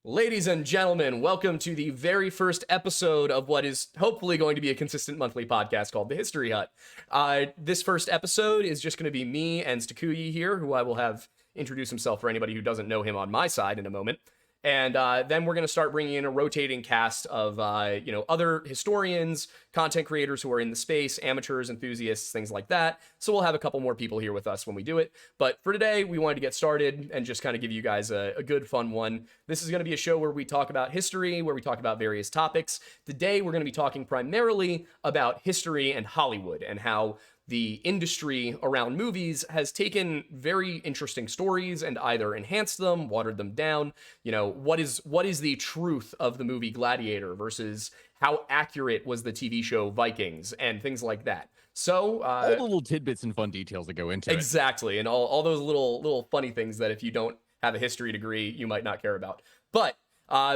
Ladies and gentlemen, welcome to the very first episode of what is hopefully going to be a consistent monthly podcast called The History Hut. This first episode is just going to be me and Stakuyi here, who I will have introduce himself for anybody who doesn't know him on my side in a moment. And then we're going to start bringing in a rotating cast of, other historians, content creators who are in the space, amateurs, enthusiasts, things like that. So we'll have a couple more people here with us when we do it. But for today, we wanted to get started and just kind of give you guys a good, fun one. This is going to be a show where we talk about history, where we talk about various topics. Today, we're going to be talking primarily about history and Hollywood and how the industry around movies has taken very interesting stories and either enhanced them, watered them down. You know, what is the truth of the movie Gladiator versus how accurate was the TV show Vikings and things like that. So all the little tidbits and fun details that go into exactly, and all those little funny things that if you don't have a history degree, you might not care about. But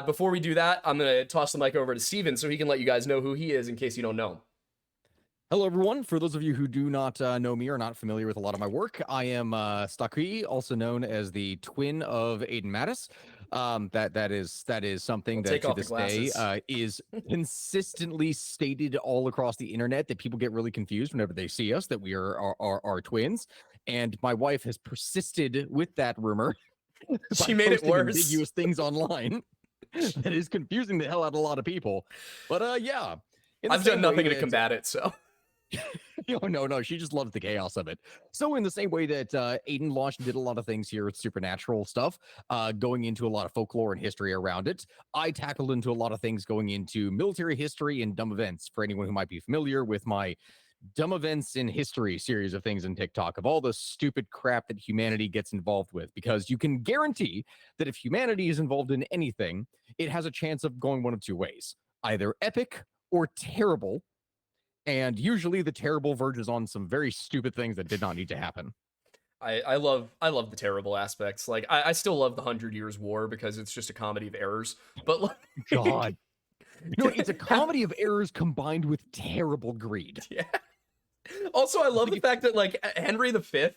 before we do that, I'm gonna toss the mic over to Steven so he can let you guys know who he is in case you don't know him. Hello, everyone. For those of you who do not know me or not familiar with a lot of my work, I am Stakui, also known as the twin of Aidan Mattis. That is something that to this day is consistently stated all across the internet, that people get really confused whenever they see us that we are twins. And my wife has persisted with that rumor. She made it worse. Ambiguous things online that is confusing the hell out of a lot of people. But yeah, I've done nothing to combat it, so. No, she just loves the chaos of it. So in the same way that Aidan launched and did a lot of things here with supernatural stuff, going into a lot of folklore and history around it, I tackled into a lot of things going into military history and dumb events. For anyone who might be familiar with my dumb events in history series of things in TikTok, of all the stupid crap that humanity gets involved with, because you can guarantee that if humanity is involved in anything, it has a chance of going one of two ways, either epic or terrible. And usually the terrible verges on some very stupid things that did not need to happen. I love the terrible aspects. Like I still love the 100 Years War because it's just a comedy of errors. But like, God, no, it's a comedy of errors combined with terrible greed. Yeah. Also, I love the fact that like Henry V,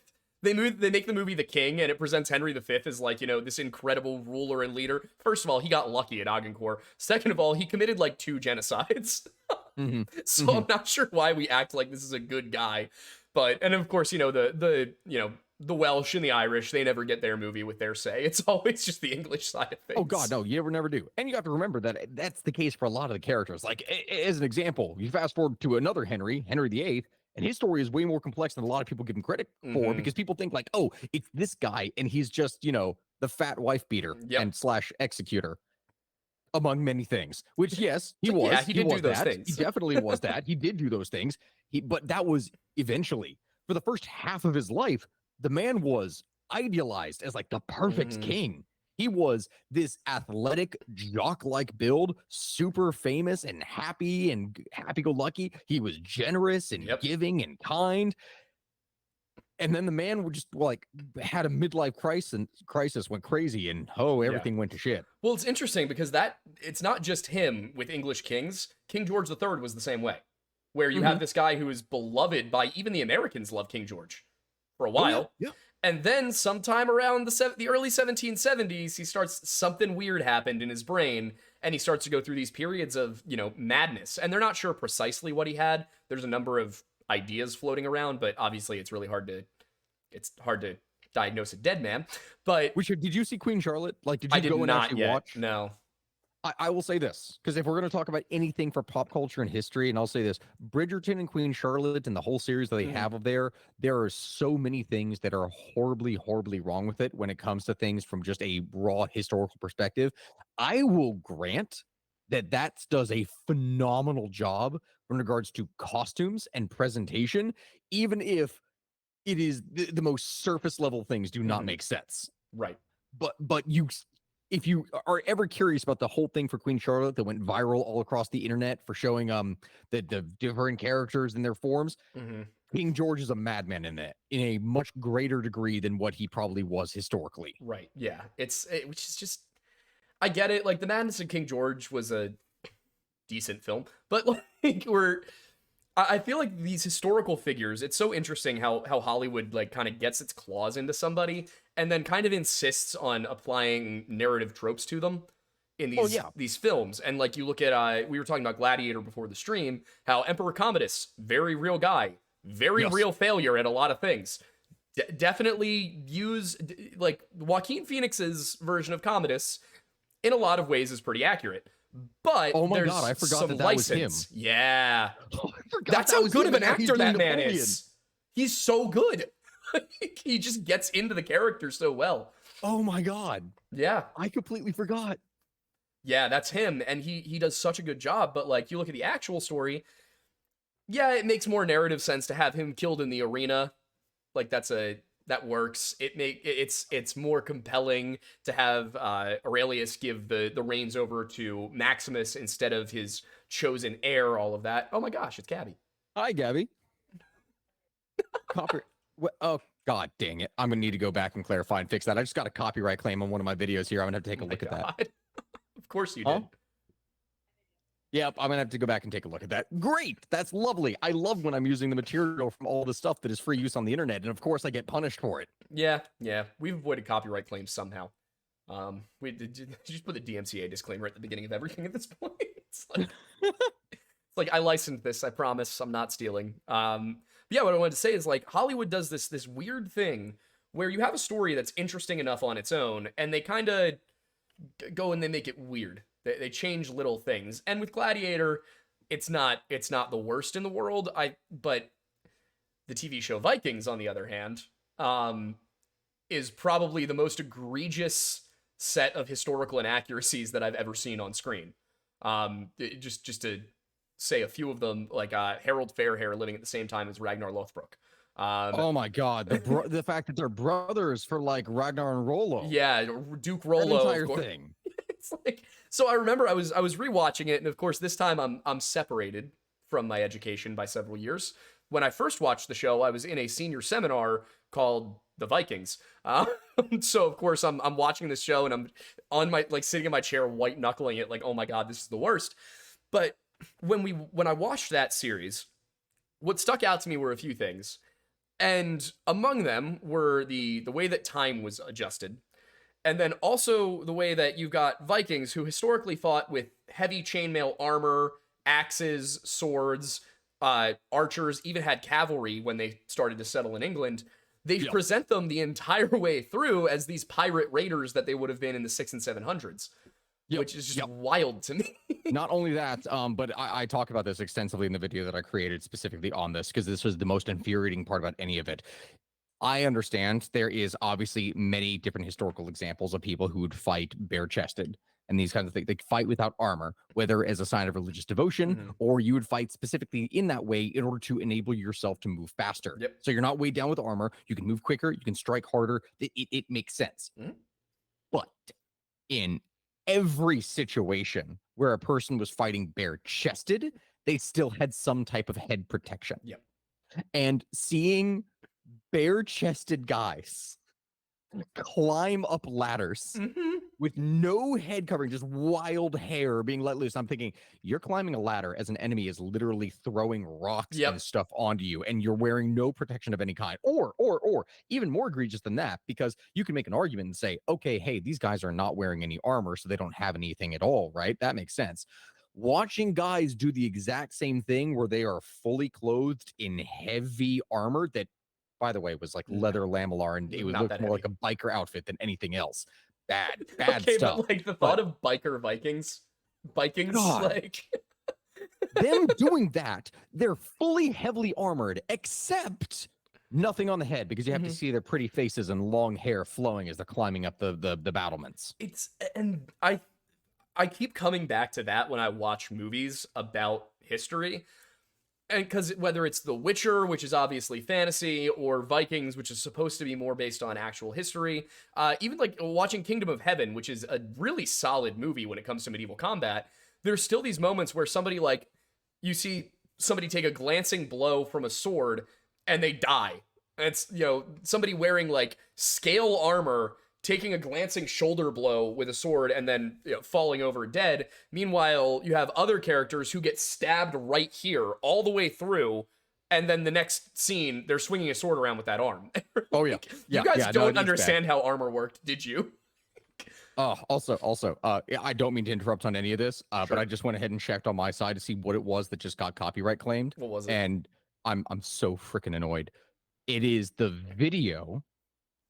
they make the movie The King, and it presents Henry V as like, this incredible ruler and leader. First of all, he got lucky at Agincourt. Second of all, he committed like 2 genocides. So I'm not sure why we act like this is a good guy. But, and of course, the Welsh and the Irish, they never get their movie with their say. It's always just the English side of things. Oh God, no, you never do. And you have to remember that that's the case for a lot of the characters. Like, as an example, you fast forward to another Henry VIII, and his story is way more complex than a lot of people give him credit for, because people think like, oh, it's this guy, and he's just, the fat wife beater and / executor, among many things. Which, yes, he was. Yeah, he did do those things. He definitely was that. He did do those things. But that was eventually, for the first half of his life, the man was idealized as like the perfect king. He was this athletic, jock-like build, super famous and happy-go-lucky. He was generous and giving and kind. And then the man would just like had a midlife crisis, went crazy, and everything went to shit. Well, it's interesting because it's not just him with English kings. King George III was the same way, where you have this guy who is beloved by even the Americans. Love King George for a while. Yeah. And then sometime around the early 1770s, something weird happened in his brain, and he starts to go through these periods of, madness. And they're not sure precisely what he had. There's a number of ideas floating around, but obviously it's hard to diagnose a dead man. But did you see Queen Charlotte? Like, did you go and actually watch? No. I will say this, because if we're going to talk about anything for pop culture and history, and I'll say this, Bridgerton and Queen Charlotte and the whole series that they have of there are so many things that are horribly, horribly wrong with it when it comes to things from just a raw historical perspective. I will grant that does a phenomenal job in regards to costumes and presentation, even if it is the most surface level things do not make sense. Right. But if you are ever curious about the whole thing for Queen Charlotte that went viral all across the internet for showing the different characters and their forms, King George is a madman in that, in a much greater degree than what he probably was historically. Right. Yeah. Which is just, I get it. Like, The Madness of King George was a decent film, but like I feel like these historical figures, it's so interesting how Hollywood like kind of gets its claws into somebody and then kind of insists on applying narrative tropes to them. in Oh these yeah. these films. And like you look at we were talking about Gladiator before the stream, how Emperor Commodus, very real guy, very Yes. real failure at a lot of things. Definitely like Joaquin Phoenix's version of Commodus in a lot of ways is pretty accurate. But Oh my there's God, I forgot some that that was him. license. Yeah. Oh, I forgot That's that how was good him, of an and now he's actor doing that man Napoleon. is. He's so good. He just gets into the character so well. Oh my God. Yeah. I completely forgot. Yeah, that's him. And he does such a good job. But like you look at the actual story, yeah, it makes more narrative sense to have him killed in the arena. Like that works. It's more compelling to have Aurelius give the reins over to Maximus instead of his chosen heir. All of that. Oh my gosh, it's Gabby. Hi, Gabby. Copper. Oh God, dang it! I'm gonna need to go back and clarify and fix that. I just got a copyright claim on one of my videos here. I'm gonna have to take a look at that. Of course you Huh? did. Yep, I'm gonna have to go back and take a look at that. Great, that's lovely. I love when I'm using the material from all the stuff that is free use on the internet, and of course I get punished for it. Yeah. We've avoided copyright claims somehow. We did just put the DMCA disclaimer at the beginning of everything at this point. It's like I licensed this. I promise I'm not stealing. But yeah, what I wanted to say is like Hollywood does this weird thing where you have a story that's interesting enough on its own, and they kind of go and they make it weird. They change little things. And with Gladiator, it's not the worst in the world. But the TV show Vikings, on the other hand, is probably the most egregious set of historical inaccuracies that I've ever seen on screen. Just to say a few of them, like Harold Fairhair living at the same time as Ragnar Lothbrok. Oh my God, the fact that they're brothers for like Ragnar and Rollo. Yeah, Duke Rollo. That entire thing. It's like, so I remember I was rewatching it, and of course this time I'm separated from my education by several years. When I first watched the show, I was in a senior seminar called The Vikings. So of course I'm watching this show, and I'm on my sitting in my chair, white knuckling it, like, oh my God, this is the worst. But when I watched that series, what stuck out to me were a few things, and among them were the way that time was adjusted. And then also the way that you've got Vikings who historically fought with heavy chainmail armor, axes, swords, archers, even had cavalry when they started to settle in England. They present them the entire way through as these pirate raiders that they would have been in the 600s and 700s, which is just wild to me. Not only that, but I talk about this extensively in the video that I created specifically on this, because this was the most infuriating part about any of it. I understand there is obviously many different historical examples of people who would fight bare-chested and these kinds of things. They fight without armor, whether as a sign of religious devotion, or you would fight specifically in that way in order to enable yourself to move faster. So you're not weighed down with armor. You can move quicker. You can strike harder. It makes sense. But in every situation where a person was fighting bare-chested, they still had some type of head protection. And seeing bare-chested guys climb up ladders with no head covering, just wild hair being let loose. I'm thinking, you're climbing a ladder as an enemy is literally throwing rocks and stuff onto you, and you're wearing no protection of any kind. Or even more egregious than that, because you can make an argument and say, okay, hey, these guys are not wearing any armor, so they don't have anything at all, right? That makes sense. Watching guys do the exact same thing where they are fully clothed in heavy armor that, by the way, was like leather lamellar, and it looked more like a biker outfit than anything else. Bad stuff. But like the thought of biker Vikings, like them doing that, they're fully heavily armored, except nothing on the head, because you have to see their pretty faces and long hair flowing as they're climbing up the battlements. And I keep coming back to that when I watch movies about history. And because whether it's The Witcher, which is obviously fantasy, or Vikings, which is supposed to be more based on actual history, even like watching Kingdom of Heaven, which is a really solid movie when it comes to medieval combat, there's still these moments where somebody, like, you see somebody take a glancing blow from a sword and they die. And it's, somebody wearing like scale armor taking a glancing shoulder blow with a sword and then falling over dead. Meanwhile, you have other characters who get stabbed right here all the way through, and then the next scene, they're swinging a sword around with that arm. Oh, yeah. You guys don't understand how armor worked, did you? Yeah, I don't mean to interrupt on any of this, Sure. but I just went ahead and checked on my side to see what it was that just got copyright claimed, What was it? and I'm so freaking annoyed. It is the video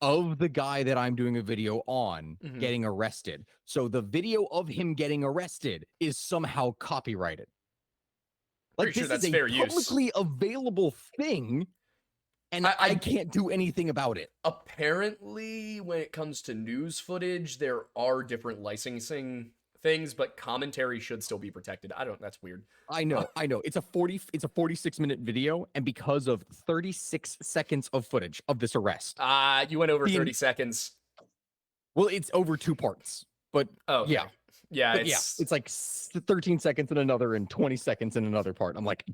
of the guy that I'm doing a video on Mhm. getting arrested. So the video of him getting arrested is somehow copyrighted. Like, Pretty sure this is that's a fair use. publicly available thing, and I can't do anything about it. Apparently, when it comes to news footage, there are different licensing things, but commentary should still be protected. That's weird. I know. It's a 46-minute video, and because of 36 seconds of footage of this arrest. You went over 30 seconds. Well, it's over 2 parts. But okay. Yeah, it's like 13 seconds in another and 20 seconds in another part. I'm like,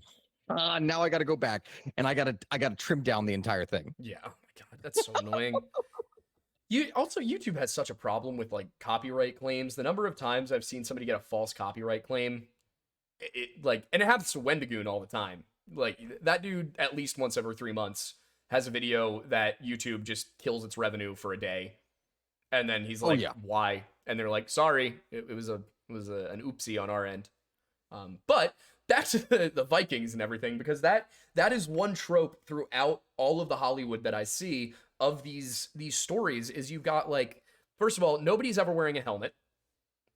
now I got to go back and I got to trim down the entire thing. Yeah. Oh my God. That's so annoying. YouTube has such a problem with like copyright claims. The number of times I've seen somebody get a false copyright claim, and it happens to Wendigoon all the time. Like, that dude at least once every 3 months has a video that YouTube just kills its revenue for a day. And then he's like, why? And they're like, sorry, it was an oopsie on our end. But back to the Vikings and everything, because that is one trope throughout all of the Hollywood that I see of these stories is you've got, like, first of all, nobody's ever wearing a helmet,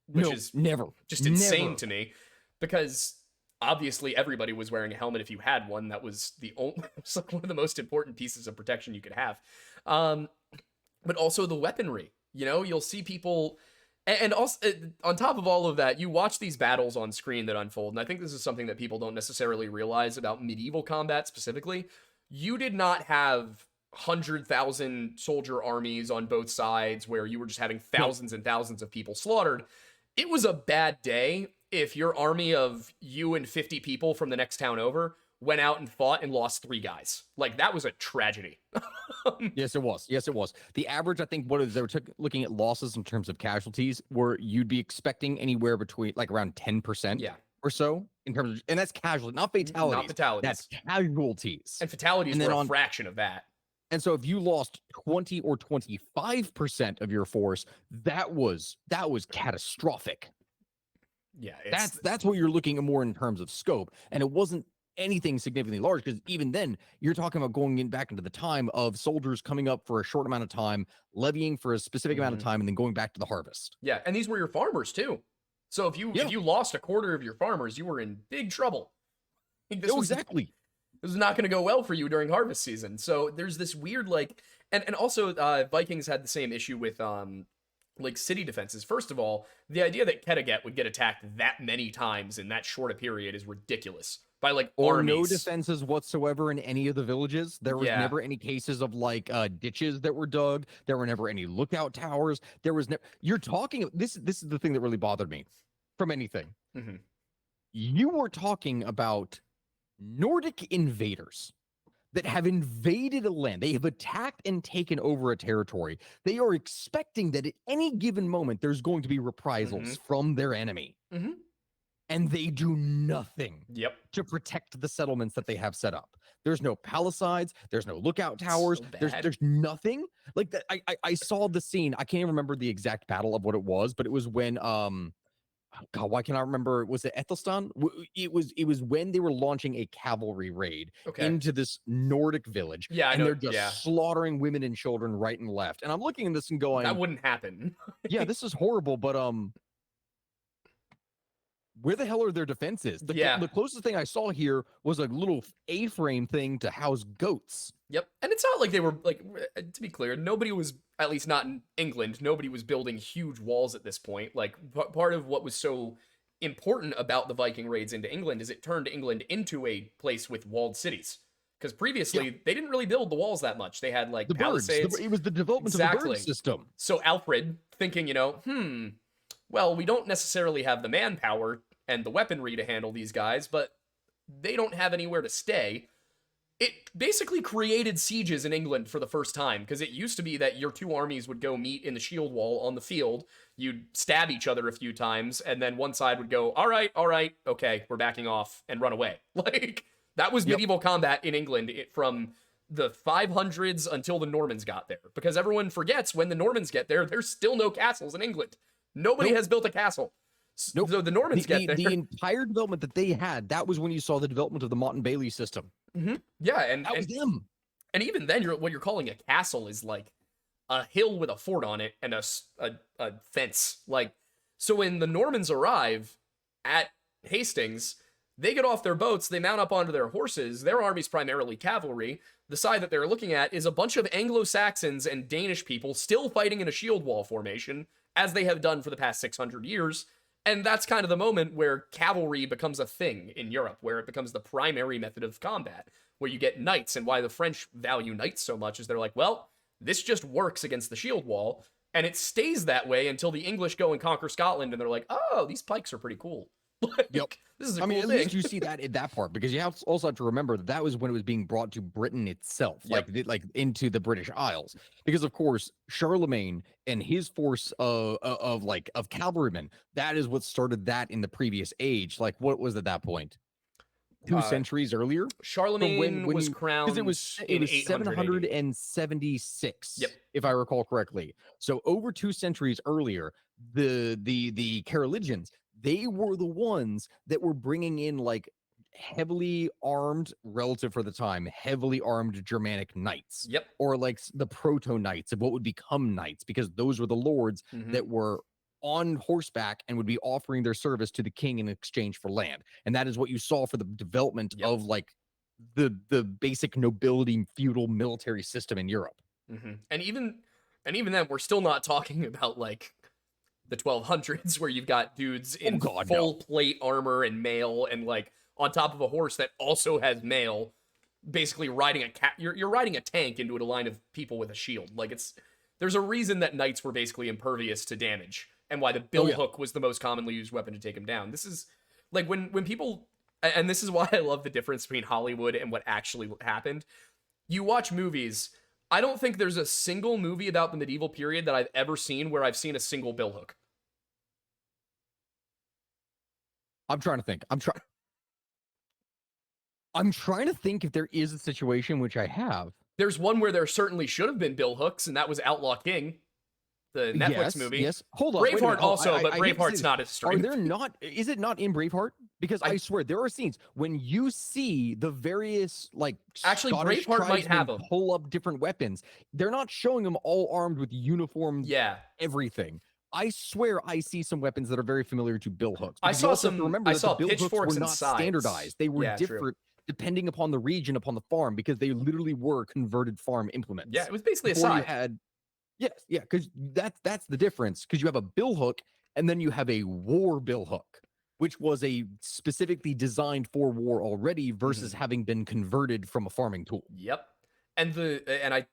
which is never just insane to me, because obviously everybody was wearing a helmet if you had one. That was it's like one of the most important pieces of protection you could have. But also the weaponry. You'll see people, and also on top of all of that, you watch these battles on screen that unfold. And I think this is something that people don't necessarily realize about medieval combat specifically. You did not have 100,000 soldier armies on both sides where you were just having thousands and thousands of people slaughtered. It was a bad day if your army of you and 50 people from the next town over went out and fought and lost 3 guys. Like, that was a tragedy. Yes, it was. The average, I think, they were looking at losses in terms of casualties, where you'd be expecting anywhere between like around 10% or so in terms of, and that's casualty, not fatalities. Not fatalities. That's casualties. And fatalities were a fraction of that. And so if you lost 20 or 25% of your force, that was catastrophic. Yeah, that's what you're looking at more in terms of scope, and it wasn't anything significantly large, because even then you're talking about going back into the time of soldiers coming up for a short amount of time, levying for a specific amount of time, and then going back to the harvest. Yeah, and these were your farmers too. So if you lost a quarter of your farmers, you were in big trouble. Exactly. This is not going to go well for you during harvest season. So there's this weird, like, and also Vikings had the same issue with like city defenses. First of all, the idea that Ketaghet would get attacked that many times in that short a period is ridiculous. By like armies. No defenses whatsoever in any of the villages. There was never any cases of like ditches that were dug. There were never any lookout towers. There was never. You're talking. This is the thing that really bothered me from anything. Mm-hmm. You were talking about Nordic invaders that have invaded a land. They have attacked and taken over a territory. They are expecting that at any given moment there's going to be reprisals from their enemy. Mm-hmm. And they do nothing to protect the settlements that they have set up. There's no palisades. There's no lookout towers. So there's nothing like that. I saw the scene. I can't even remember the exact battle of what it was, but it was when God, why can I remember? Was it Ethelstan? It was when they were launching a cavalry raid into this Nordic village. Yeah, and they're just slaughtering women and children right and left. And I'm looking at this and going, that wouldn't happen. Yeah, this is horrible, but where the hell are their defenses? The closest thing I saw here was a little A-frame thing to house goats. Yep. And it's not like they were, like, to be clear, nobody was, at least not in England, nobody was building huge walls at this point. Like, part of what was so important about the Viking raids into England is it turned England into a place with walled cities. Because previously, they didn't really build the walls that much. They had, like, the palisades. It was the development of the bird system. So Alfred, thinking, well, we don't necessarily have the manpower and the weaponry to handle these guys, but they don't have anywhere to stay. It basically created sieges in England for the first time, because it used to be that your 2 armies would go meet in the shield wall on the field, you'd stab each other a few times, and then one side would go, all right, okay, we're backing off, and run away. Like, that was medieval combat in England from the 500s until the Normans got there, because everyone forgets when the Normans get there, there's still no castles in England. Nobody Nope. has built a castle. Nope. So the Normans get there. The entire development that they had, that was when you saw the development of the Mott and Bailey system. Yeah, and that was them. And even then, what you're calling a castle is like a hill with a fort on it and a fence. Like, so when the Normans arrive at Hastings, they get off their boats, they mount up onto their horses. Their army's primarily cavalry. The side that they're looking at is a bunch of Anglo-Saxons and Danish people still fighting in a shield wall formation, as they have done for the past 600 years. And that's kind of the moment where cavalry becomes a thing in Europe, where it becomes the primary method of combat, where you get knights. And why the French value knights so much is they're like, well, this just works against the shield wall. And it stays that way until the English go and conquer Scotland, and they're like, oh, these pikes are pretty cool. Like, yep. This is a I cool mean, at thing. least you see that in that part, because you also have to remember that was when it was being brought to Britain itself, like into the British Isles. Because of course, Charlemagne and his force of cavalrymen, that is what started that in the previous age. Like, what was at that point? 2 centuries earlier. Charlemagne was crowned. It was 776. Yep. If I recall correctly. So over 2 centuries earlier, the Carolingians, they were the ones that were bringing in like heavily armed, relative for the time, heavily armed Germanic knights. Yep. Or like the proto-knights of what would become knights, because those were the lords that were on horseback and would be offering their service to the king in exchange for land. And that is what you saw for the development of like the basic nobility feudal military system in Europe. And even then, we're still not talking about like the 1200s, where you've got dudes in full plate armor and mail, and like on top of a horse that also has mail, basically riding you're riding a tank into a line of people with a shield. Like, there's a reason that knights were basically impervious to damage, and why the billhook was the most commonly used weapon to take them down. This is like when people, and this is why I love the difference between Hollywood and what actually happened. You watch movies. I don't think there's a single movie about the medieval period that I've ever seen where I've seen a single billhook. I'm trying to think. I'm trying to think if there is a situation, which I have. There's one where there certainly should have been billhooks, and that was Outlaw King, the Netflix movie. Yes. Hold on. Braveheart also, but Braveheart's not as strange. Are there not? Is it not in Braveheart? Because I swear there are scenes when you see the various like actually Scottish Braveheart might have them pull up different weapons. They're not showing them all armed with uniform. Yeah. Everything. I swear I see some weapons that are very familiar to billhooks. I saw some. Remember, I saw the pitchforks were not and sides. standardized. They were different depending upon the region, upon the farm, because they literally were converted farm implements. Yeah, it was basically a side. Because that's the difference. Because you have a billhook, and then you have a war billhook, which was a specifically designed for war already, versus having been converted from a farming tool. Yep, and the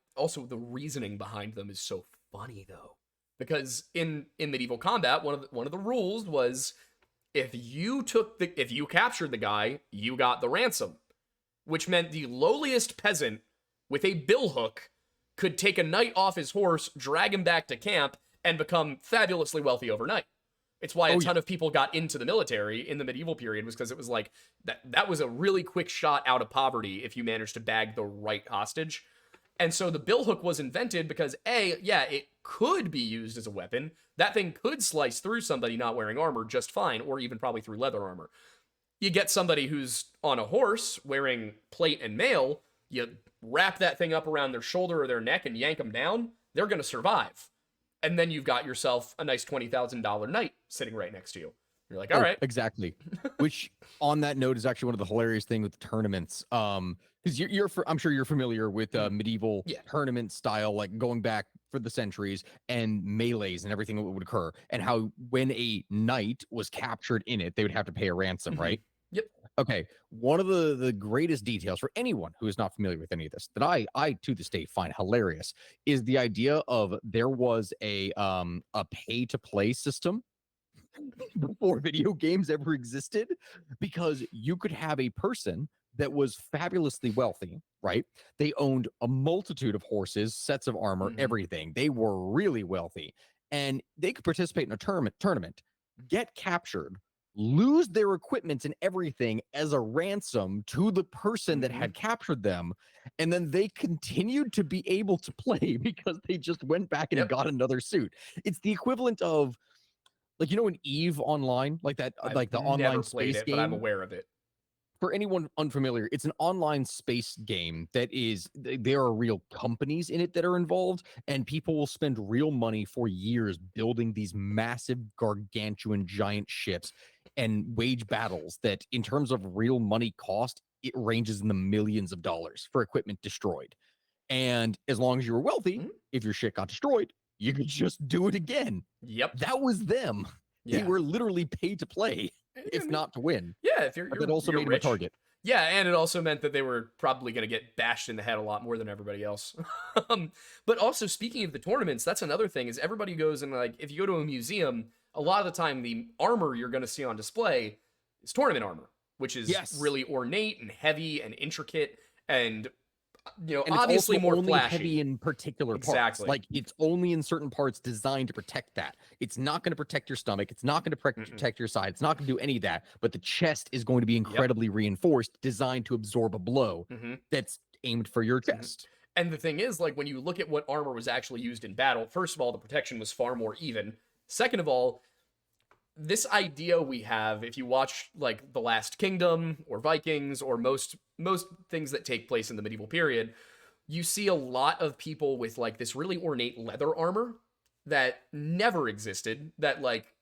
reasoning behind them is so funny though. Because in medieval combat, one of the rules was if you captured the guy, you got the ransom, which meant the lowliest peasant with a billhook could take a knight off his horse, drag him back to camp, and become fabulously wealthy overnight. It's why a ton of people got into the military in the medieval period, was because it was like that was a really quick shot out of poverty if you managed to bag the right hostage. And so the billhook was invented because it could be used as a weapon. That thing could slice through somebody not wearing armor just fine, or even probably through leather armor. You get somebody who's on a horse wearing plate and mail, you wrap that thing up around their shoulder or their neck and yank them down, they're going to survive. And then you've got yourself a nice $20,000 knight sitting right next to you. You're like, all right. Exactly. Which, on that note, is actually one of the hilarious things with tournaments. Because I'm sure you're familiar with medieval tournament style, like going back for the centuries, and melees and everything that would occur, and how when a knight was captured in it, they would have to pay a ransom, right? Yep. Okay. One of the greatest details for anyone who is not familiar with any of this that I to this day find hilarious is the idea of there was a pay to play system before video games ever existed, because you could have a person that was fabulously wealthy, right? They owned a multitude of horses, sets of armor, everything. They were really wealthy, and they could participate in a tournament, get captured, lose their equipment and everything as a ransom to the person that had captured them, and then they continued to be able to play because they just went back and Yep. got another suit. It's the equivalent of, like, you know, in Eve Online, like that, like the I've never online played space it, but I'm game. aware of it. For anyone unfamiliar, it's an online space game that is, there are real companies in it that are involved, and people will spend real money for years building these massive, gargantuan, giant ships and wage battles that, in terms of real money cost, it ranges in the millions of dollars for equipment destroyed. And as long as you were wealthy, Mhm. if your shit got destroyed, you could just do it again. Yep. That was them. They Yeah. were literally paid to play, I if mean, not to win. yeah, if you're But that also you're made him a rich. target. Yeah, and it also meant that they were probably going to get bashed in the head a lot more than everybody else. But also, speaking of the tournaments, that's another thing, is everybody goes and, like, if you go to a museum, a lot of the time the armor you're going to see on display is tournament armor, which is Yes. really ornate and heavy and intricate and, you know, And it's obviously also more only flashy. heavy in particular parts. Exactly. Like, it's only in certain parts designed to protect that. It's not going to protect your stomach. It's not going to protect your side. It's not going to do any of that. But the chest is going to be incredibly reinforced, designed to absorb a blow that's aimed for your chest. And the thing is, like, when you look at what armor was actually used in battle, first of all, the protection was far more even. Second of all, this idea we have, if you watch, like, The Last Kingdom or Vikings or most things that take place in the medieval period, you see a lot of people with, like, this really ornate leather armor that never existed, that, like,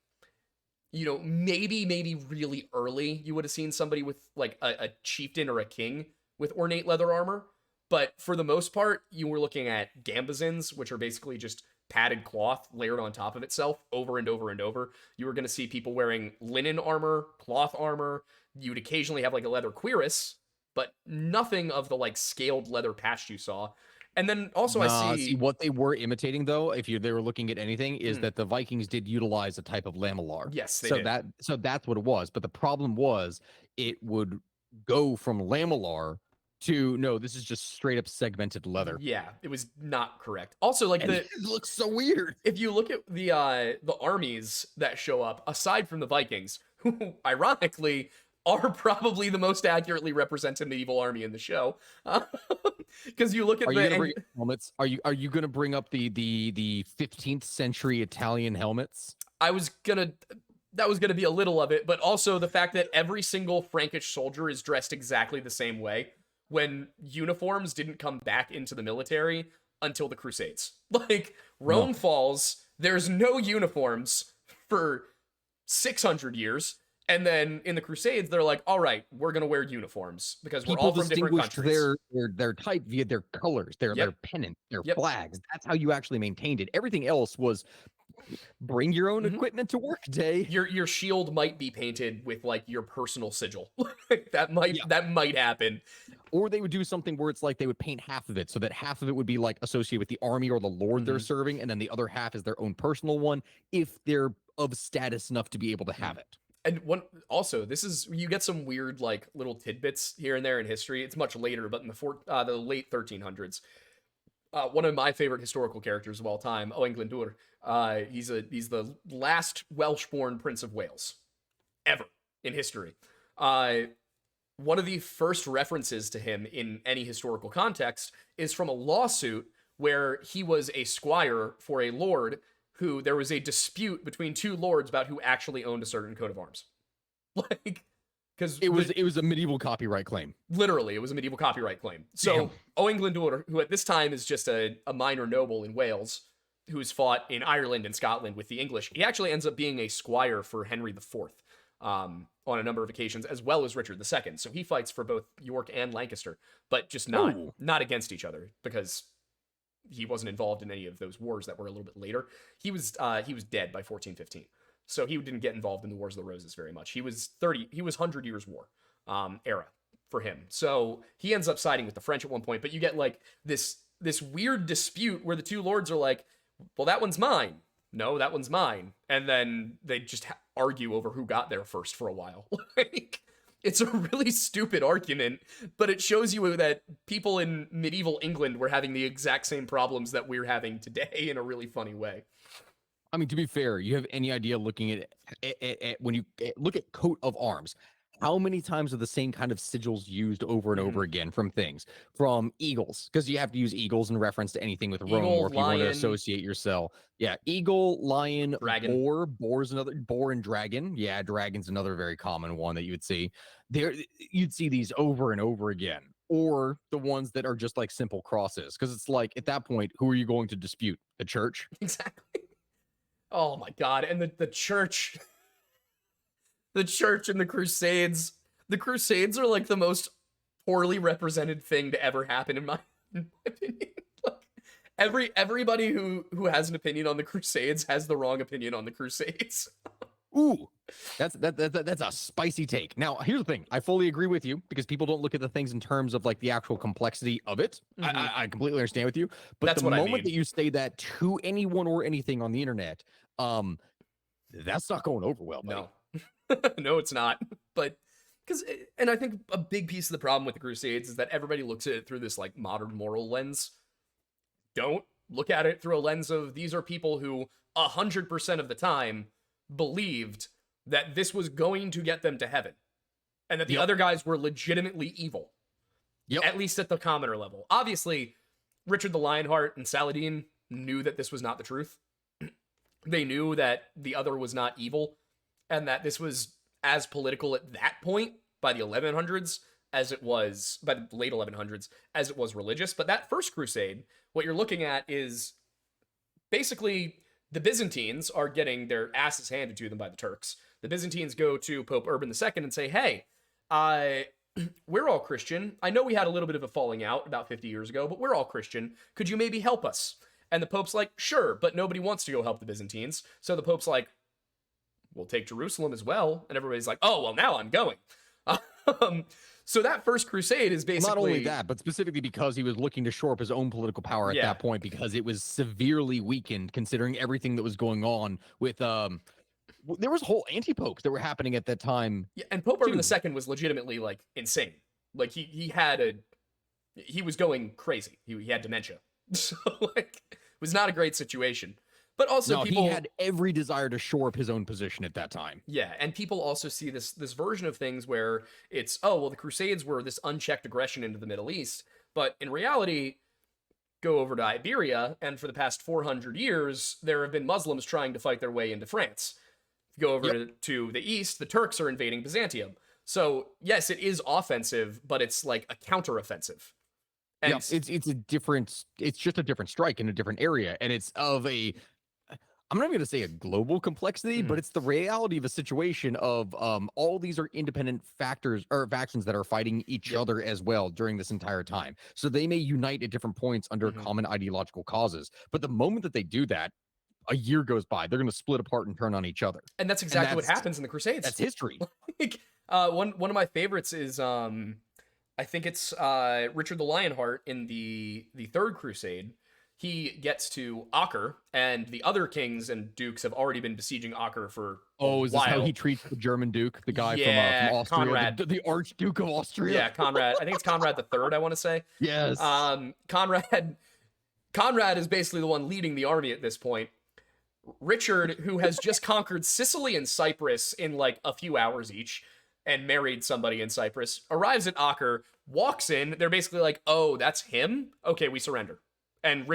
you know, maybe really early you would have seen somebody with, like, a chieftain or a king with ornate leather armor. But for the most part, you were looking at gambesons, which are basically just padded cloth layered on top of itself over and over and over. You were going to see people wearing linen armor, cloth armor. You'd occasionally have, like, a leather cuirass, but nothing of the, like, scaled leather patch you saw. And then also I see what they were imitating, though, if they were looking at anything, is that the Vikings did utilize a type of lamellar. Yes, they so did. So that's what it was. But the problem was, it would go from lamellar to, no, this is just straight up segmented leather. Yeah, it was not correct. Also, like, it looks so weird. If you look at the armies that show up, aside from the Vikings, who ironically are probably the most accurately represented medieval army in the show, because you look at helmets. Are you gonna bring up the 15th century Italian helmets? That was gonna be a little of it, but also the fact that every single Frankish soldier is dressed exactly the same way, when uniforms didn't come back into the military until the Crusades. Like, Rome falls, there's no uniforms for 600 years, and then in the Crusades, they're like, all right, we're going to wear uniforms because we're all from different countries. Their type via their colors, their pennant, their flags. That's how you actually maintained it. Everything else was bring your own equipment to work day. Your shield might be painted with, like, your personal sigil. that might happen. Or they would do something where it's like they would paint half of it, so that half of it would be, like, associated with the army or the lord they're serving, and then the other half is their own personal one, if they're of status enough to be able to have it. And you get some weird, like, little tidbits here and there in history. It's much later, but in the late 1300s, one of my favorite historical characters of all time, Owain Glyndŵr, he's the last Welsh-born Prince of Wales ever in history. One of the first references to him in any historical context is from a lawsuit where he was a squire for a lord who there was a dispute between two lords about who actually owned a certain coat of arms. Like, because it was a medieval copyright claim. Literally, it was a medieval copyright claim. So Owain Glyndŵr, who at this time is just a minor noble in Wales, who's fought in Ireland and Scotland with the English, he actually ends up being a squire for Henry IV on a number of occasions, as well as Richard II. So he fights for both York and Lancaster, but just not against each other, because he wasn't involved in any of those wars that were a little bit later. He was dead by 1415. So he didn't get involved in the Wars of the Roses very much. He was 100 Years' War era for him. So he ends up siding with the French at one point, but you get, like, this weird dispute where the two lords are like, well, that one's mine. No, that one's mine. And then they just argue over who got there first for a while. Like, it's a really stupid argument, but it shows you that people in medieval England were having the exact same problems that we're having today in a really funny way. I mean, to be fair, you have any idea looking when you look at coat of arms, how many times are the same kind of sigils used over and over again from eagles? Because you have to use eagles in reference to anything with Rome, Eagle, or if you want to lion, associate yourself. Yeah, eagle, lion, dragon. boar and dragon. Yeah, dragon's another very common one that you would see. There, you'd see these over and over again. Or the ones that are just like simple crosses. Because it's like, at that point, who are you going to dispute? The church? Exactly. Oh my god, and the church. The church and the Crusades. The Crusades are like the most poorly represented thing to ever happen in my opinion. Like, everybody who has an opinion on the Crusades has the wrong opinion on the Crusades. Ooh, that's a spicy take. Now, here's the thing. I fully agree with you because people don't look at the things in terms of like the actual complexity of it. I completely understand with you. But That's the what I moment mean. that you say that to anyone or anything on the internet, that's not going over well, buddy. No. No, it's not. But and I think a big piece of the problem with the Crusades is that everybody looks at it through this like modern moral lens. Don't look at it through a lens of these are people who 100% of the time believed that this was going to get them to heaven and that the other guys were legitimately evil. At least at the commoner level. Obviously, Richard the Lionheart and Saladin knew that this was not the truth. They knew that the other was not evil and that this was as political at that point by the 1100s as it was by the late 1100s as it was religious. But that first crusade, what you're looking at is basically the Byzantines are getting their asses handed to them by the Turks. The Byzantines go to Pope Urban II and say, hey, we're all Christian. I know we had a little bit of a falling out about 50 years ago, but we're all Christian. Could you maybe help us? And the Pope's like, sure, but nobody wants to go help the Byzantines. So the Pope's like, we'll take Jerusalem as well. And everybody's like, oh, well, now I'm going. So that first crusade is basically... Not only that, but specifically because he was looking to shore up his own political power at that point, because it was severely weakened considering everything that was going on with... there was whole anti-popes that were happening at that time. Yeah, and Pope Urban II was legitimately, like, insane. Like, he was going crazy. He had dementia. So, like, it was not a great situation. But also he had every desire to shore up his own position at that time. Yeah, and people also see this version of things where it's, oh, well, the Crusades were this unchecked aggression into the Middle East. But in reality, go over to Iberia, and for the past 400 years, there have been Muslims trying to fight their way into France. If you go over to the east, the Turks are invading Byzantium. So, yes, it is offensive, but it's like a counteroffensive. And it's just a different strike in a different area, and it's of a... I'm not going to say a global complexity, but it's the reality of a situation of all these are independent factors or factions that are fighting each other as well during this entire time. So they may unite at different points under common ideological causes. But the moment that they do that, a year goes by, they're going to split apart and turn on each other. And that's exactly what happens in the Crusades. That's history. One of my favorites is I think it's Richard the Lionheart in the Third Crusade. He gets to Acre, and the other kings and dukes have already been besieging Acre for a while. Is this how he treats the German duke, the guy from Austria, Conrad, the Archduke of Austria? Yeah, Conrad. I think it's Conrad the Third, I want to say. Yes. Conrad is basically the one leading the army at this point. Richard, who has just conquered Sicily and Cyprus in like a few hours each, and married somebody in Cyprus, arrives at Acre, walks in. They're basically like, oh, that's him? Okay, we surrender. And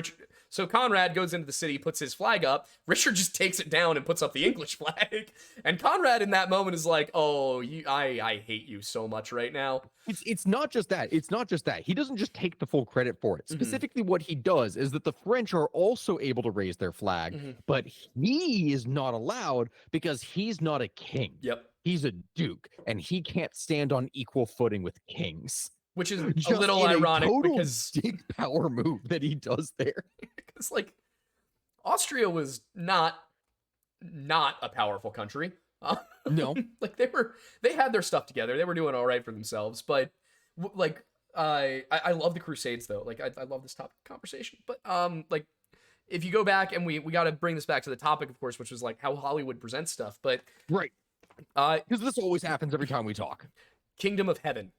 so Conrad goes into the city, puts his flag up. Richard just takes it down and puts up the English flag. And Conrad in that moment is like, oh, I hate you so much right now. It's not just that. It's not just that. He doesn't just take the full credit for it. Specifically, what he does is that the French are also able to raise their flag, but he is not allowed because he's not a king. Yep. He's a duke, and he can't stand on equal footing with kings. Which is a little ironic because big power move that he does there. Because like Austria was not a powerful country. No, like they had their stuff together. They were doing all right for themselves. But like I love the Crusades though. Like I love this topic of conversation. But like if you go back and we got to bring this back to the topic, of course, which was like how Hollywood presents stuff. But right, because this always happens every time we talk. Kingdom of Heaven.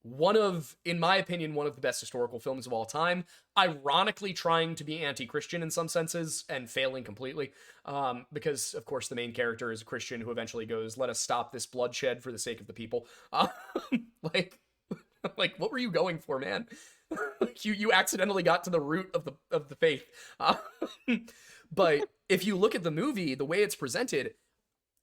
in my opinion, one of the best historical films of all time, ironically trying to be anti-Christian in some senses and failing completely. Because of course the main character is a Christian who eventually goes, let us stop this bloodshed for the sake of the people. Like, like, what were you going for, man? you accidentally got to the root of the faith. But if you look at the movie, the way it's presented,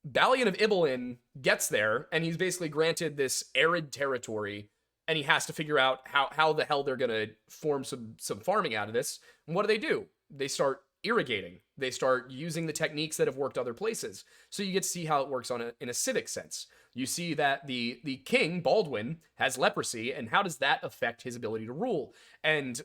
Balian of Ibelin gets there, and he's basically granted this arid territory, and he has to figure out how the hell they're gonna form some farming out of this. And what do? They start irrigating. They start using the techniques that have worked other places. So you get to see how it works in a civic sense. You see that the king, Baldwin, has leprosy, and how does that affect his ability to rule? And,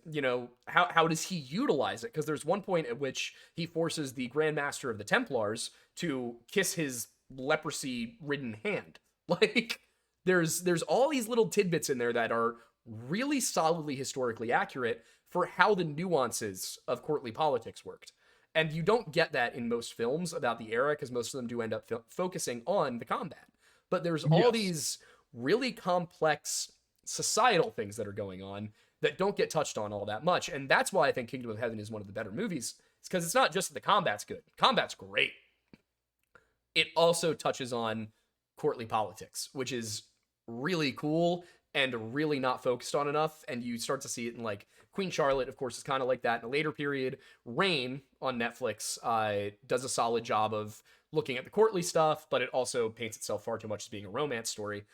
how does he utilize it? Because there's one point at which he forces the Grand Master of the Templars to kiss his leprosy-ridden hand. Like, there's all these little tidbits in there that are really solidly historically accurate for how the nuances of courtly politics worked. And you don't get that in most films about the era, because most of them do end up focusing on the combat. But there's all these really complex societal things that are going on that don't get touched on all that much. And that's why I think Kingdom of Heaven is one of the better movies. It's because it's not just that the combat's good. Combat's great. It also touches on courtly politics, which is really cool and really not focused on enough. And you start to see it in, like, Queen Charlotte, of course, is kind of like that in a later period. Reign on Netflix does a solid job of looking at the courtly stuff, but it also paints itself far too much as being a romance story.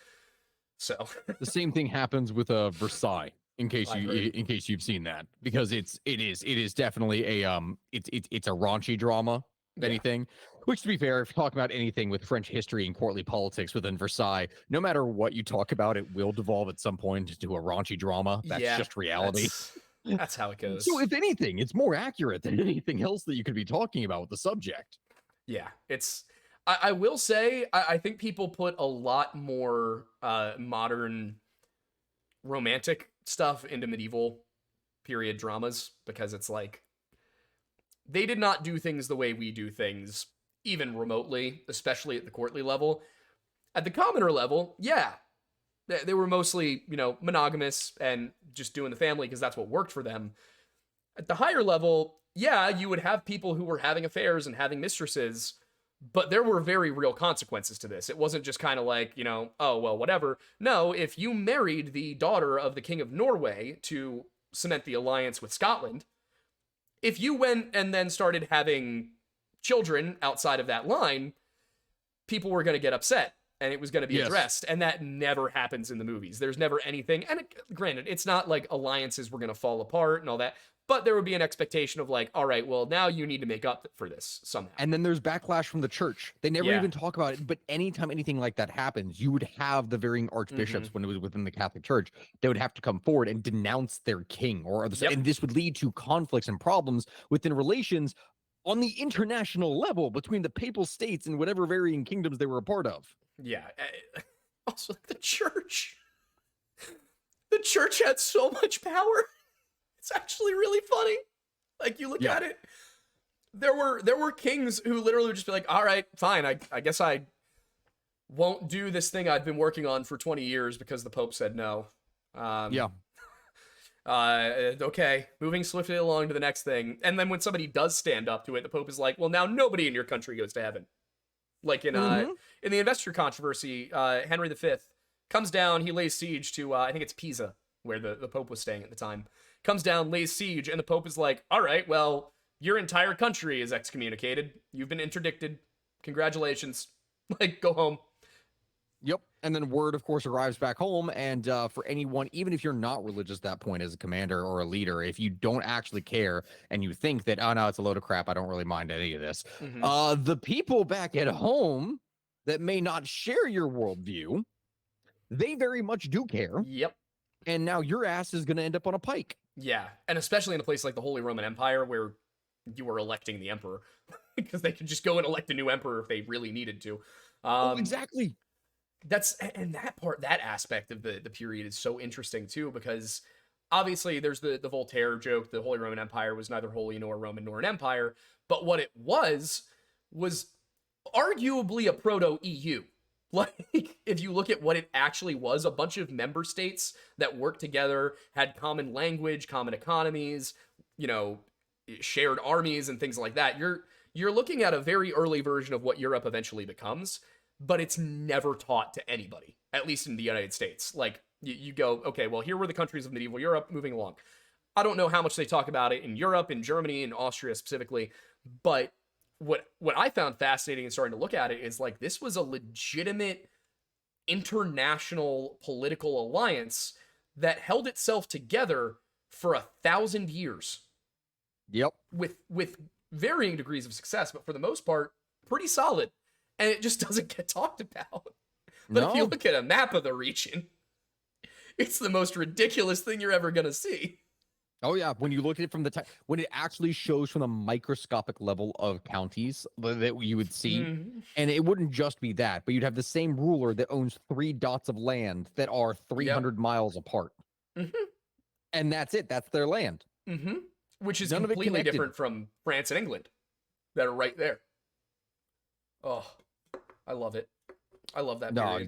So the same thing happens with Versailles, in case you've seen that, because it is definitely it's a raunchy drama, if anything. Which, to be fair, if you talk about anything with French history and courtly politics within Versailles, no matter what you talk about, it will devolve at some point into a raunchy drama. That's just reality. That's how it goes. So if anything, it's more accurate than anything else that you could be talking about with the subject. Yeah, it's... I will say, I think people put a lot more modern romantic stuff into medieval period dramas, because it's like, they did not do things the way we do things, even remotely, especially at the courtly level. At the commoner level, yeah, they were mostly, monogamous and just doing the family because that's what worked for them. At the higher level, yeah, you would have people who were having affairs and having mistresses, but there were very real consequences to this. It wasn't just kind of like, oh, well, whatever. No, if you married the daughter of the King of Norway to cement the alliance with Scotland, if you went and then started having children outside of that line, people were going to get upset, and it was going to be addressed. And that never happens in the movies. There's never anything. And granted, it's not like alliances were going to fall apart and all that, but there would be an expectation of like, all right, well, now you need to make up for this somehow. And then there's backlash from the church. They never even talk about it. But anytime anything like that happens, you would have the varying archbishops when it was within the Catholic Church. They would have to come forward and denounce their king, and this would lead to conflicts and problems within relations on the international level between the papal states and whatever varying kingdoms they were a part of. Yeah. Also, the church. The church had so much power. It's actually really funny. Like, you look at it, there were kings who literally would just be like, all right, fine, I guess I won't do this thing I've been working on for 20 years because the Pope said no. Okay, moving swiftly along to the next thing. And then when somebody does stand up to it, the Pope is like, well, now nobody in your country goes to heaven. Like in the investiture controversy, Henry V comes down, he lays siege to, I think it's Pisa, where the Pope was staying at the time. Comes down, lays siege, and the Pope is like, all right, well, your entire country is excommunicated. You've been interdicted. Congratulations. Like, go home. Yep. And then word, of course, arrives back home. And for anyone, even if you're not religious at that point as a commander or a leader, if you don't actually care and you think that, oh, no, it's a load of crap, I don't really mind any of this. The people back at home that may not share your worldview, they very much do care. Yep. And now your ass is going to end up on a pike. Yeah. And especially in a place like the Holy Roman Empire where you were electing the emperor because they could just go and elect a new emperor if they really needed to. Exactly. That aspect of the period is so interesting too, because obviously there's the Voltaire joke, the Holy Roman Empire was neither holy nor Roman nor an empire, but what it was arguably a proto-EU. Like, if you look at what it actually was, a bunch of member states that worked together, had common language, common economies, you know, shared armies and things like that. You're looking at a very early version of what Europe eventually becomes, but it's never taught to anybody, at least in the United States. Like, you go, okay, well, here were the countries of medieval Europe, moving along. I don't know how much they talk about it in Europe, in Germany, in Austria specifically, but what I found fascinating in starting to look at it is like this was a legitimate international political alliance that held itself together for 1,000 years. Yep. With varying degrees of success, but for the most part, pretty solid. And it just doesn't get talked about. But if you look at a map of the region, it's the most ridiculous thing you're ever gonna see. Oh yeah, when you look at it from the time when it actually shows from the microscopic level of counties that you would see, and it wouldn't just be that, but you'd have the same ruler that owns 3 dots of land that are 300 miles apart, and that's it. That's their land, which is completely different from France and England that are right there. Oh, I love it. I love that. No,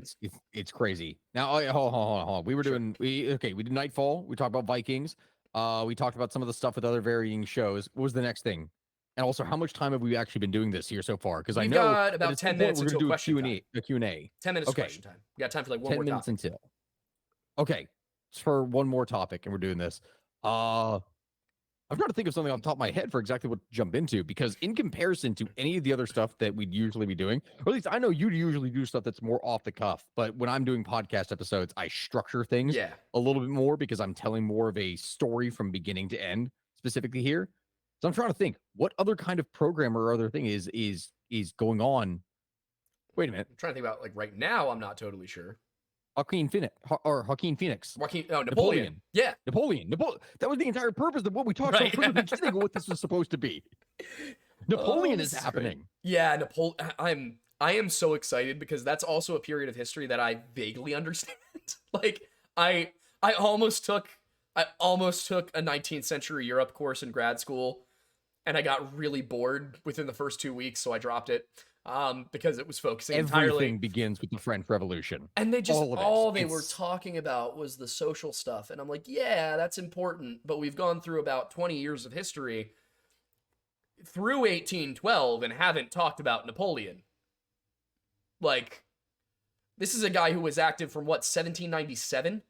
it's crazy. Now, hold on. We did Nightfall. We talked about Vikings. We talked about some of the stuff with other varying shows. What was the next thing? And also, how much time have we actually been doing this here so far? Because I know got about 10 minutes until question time. A Q&A. 10 minutes question time. We got time for like one more 10 minutes topic. until. Okay, it's for one more topic, and we're doing this. I'm trying to think of something off the top of my head for exactly what to jump into, because in comparison to any of the other stuff that we'd usually be doing, or at least I know you usually do stuff that's more off the cuff, but when I'm doing podcast episodes, I structure things a little bit more because I'm telling more of a story from beginning to end, specifically here. So I'm trying to think, what other kind of program or other thing is going on? Wait a minute. I'm trying to think about, like, right now, I'm not totally sure. Joaquin Phoenix. Napoleon. Yeah. Napoleon. That was the entire purpose of what we talked about from the beginning of what this was supposed to be. Napoleon is happening. Yeah, I am so excited because that's also a period of history that I vaguely understand. Like, I almost took a 19th century Europe course in grad school, and I got really bored within the first 2 weeks, so I dropped it. Because it was focusing entirely. Everything begins with the French Revolution. And they just, all they were talking about was the social stuff. And I'm like, yeah, that's important. But we've gone through about 20 years of history through 1812 and haven't talked about Napoleon. Like, this is a guy who was active from what, 1797?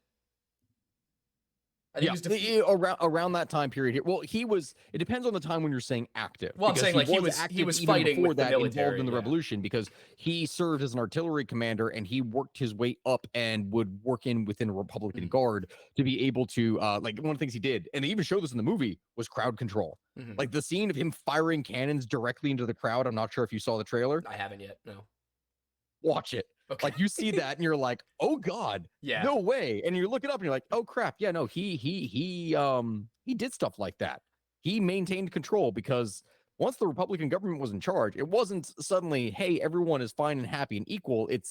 I think he was around that time period here. Well, it depends on the time when you're saying active. Well, I'm saying like he was fighting before with that, the military, involved in the revolution, because he served as an artillery commander and he worked his way up and would work within a Republican Guard to be able to like, one of the things he did, and they even showed this in the movie, was crowd control. Like the scene of him firing cannons directly into the crowd. I'm not sure if you saw the trailer. I haven't yet. No. Watch it. Okay. Like, you see that and you're like, oh God, no way. And you look it up and you're like, oh crap. Yeah, no, he did stuff like that. He maintained control, because once the Republican government was in charge, it wasn't suddenly, hey, everyone is fine and happy and equal. It's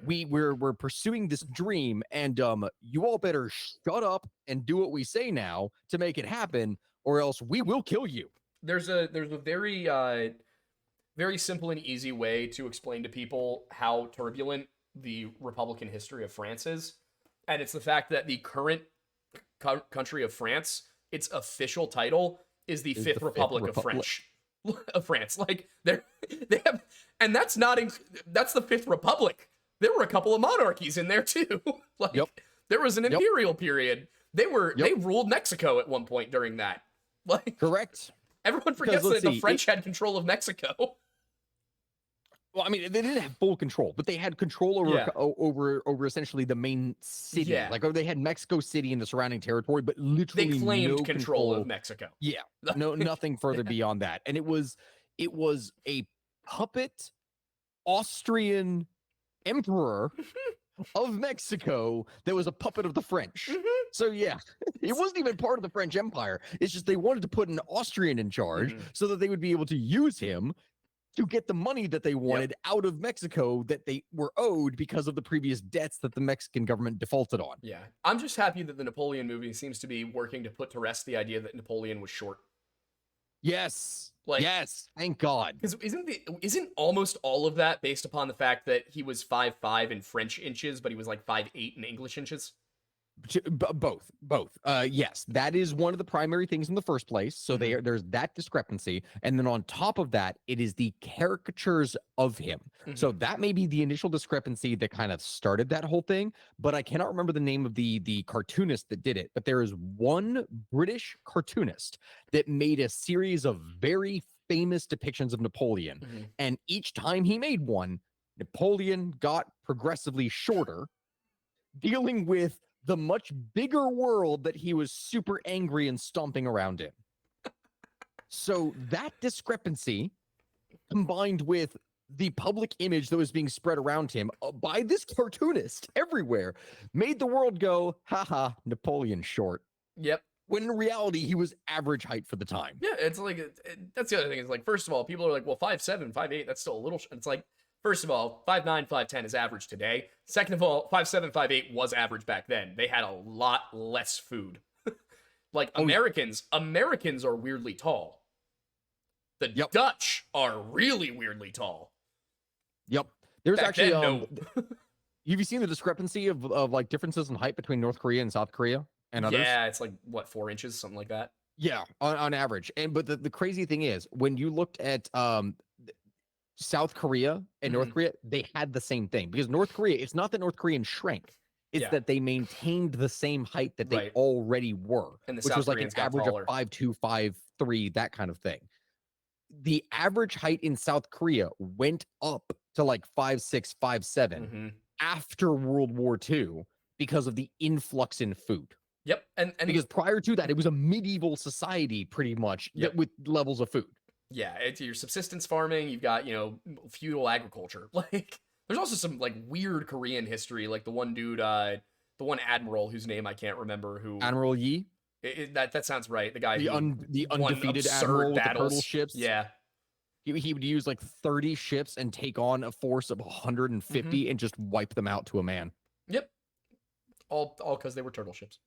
we're pursuing this dream, and you all better shut up and do what we say now to make it happen, or else we will kill you. There's a very simple and easy way to explain to people how turbulent the Republican history of France is. And it's the fact that the current country of France, its official title is the Fifth Republic of France. Like, they have, and that's the Fifth Republic. There were a couple of monarchies in there too. Like, there was an imperial period. They ruled Mexico at one point during that. Like, correct. Everyone forgets that the French had control of Mexico. Well, I mean, they didn't have full control, but they had control over essentially the main city. Yeah. Like, they had Mexico City and the surrounding territory, but literally they claimed control of Mexico. Yeah, nothing further beyond that. And it was a puppet Austrian emperor of Mexico that was a puppet of the French. So yeah, it wasn't even part of the French Empire. It's just they wanted to put an Austrian in charge so that they would be able to use him to get the money that they wanted out of Mexico that they were owed because of the previous debts that the Mexican government defaulted on. Yeah. I'm just happy that the Napoleon movie seems to be working to put to rest the idea that Napoleon was short. Yes. Like, Yes. Thank God. because isn't almost all of that based upon the fact that he was 5'5" in French inches, but he was like 5'8" in English inches? Both. Yes, that is one of the primary things in the first place. So there's that discrepancy, and then on top of that, it is the caricatures of him. So that may be the initial discrepancy that kind of started that whole thing. But I cannot remember the name of the cartoonist that did it. But there is one British cartoonist that made a series of very famous depictions of Napoleon, and each time he made one, Napoleon got progressively shorter, dealing with the much bigger world that he was super angry and stomping around in. So that discrepancy, combined with the public image that was being spread around him by this cartoonist everywhere, made the world go, haha, Napoleon short. Yep. When in reality, he was average height for the time. Yeah, it's like, that's the other thing. Is like, first of all, people are like, well, 5'7", 5'8", that's still a little. It's like, first of all, 5'9", 5'10" is average today. Second of all, 5'7", 5'8" was average back then. They had a lot less food. Like, Americans are weirdly tall. The Dutch are really weirdly tall. Yep. There's back actually, then, no. have you seen the discrepancy of like differences in height between North Korea and South Korea and others? Yeah, it's like, what, 4 inches, something like that? Yeah, on average. But the crazy thing is, when you looked at South Korea and North Korea, they had the same thing. Because North Korea, it's not that North Koreans shrank. It's that they maintained the same height that they already were, and the which South was like Koreans an average of 5'2", 5'3", that kind of thing. The average height in South Korea went up to like 5'6", 5'7" after World War II because of the influx in food. Yep. And because prior to that, it was a medieval society pretty much with levels of food. Yeah, it's your subsistence farming. You've got, feudal agriculture. Like, there's also some like weird Korean history. Like the one dude, the one admiral whose name I can't remember. Who Admiral Yi? That sounds right. The guy the undefeated admiral with the turtle ships. Yeah, he would use like 30 ships and take on a force of 150 and just wipe them out to a man. Yep. All because they were turtle ships.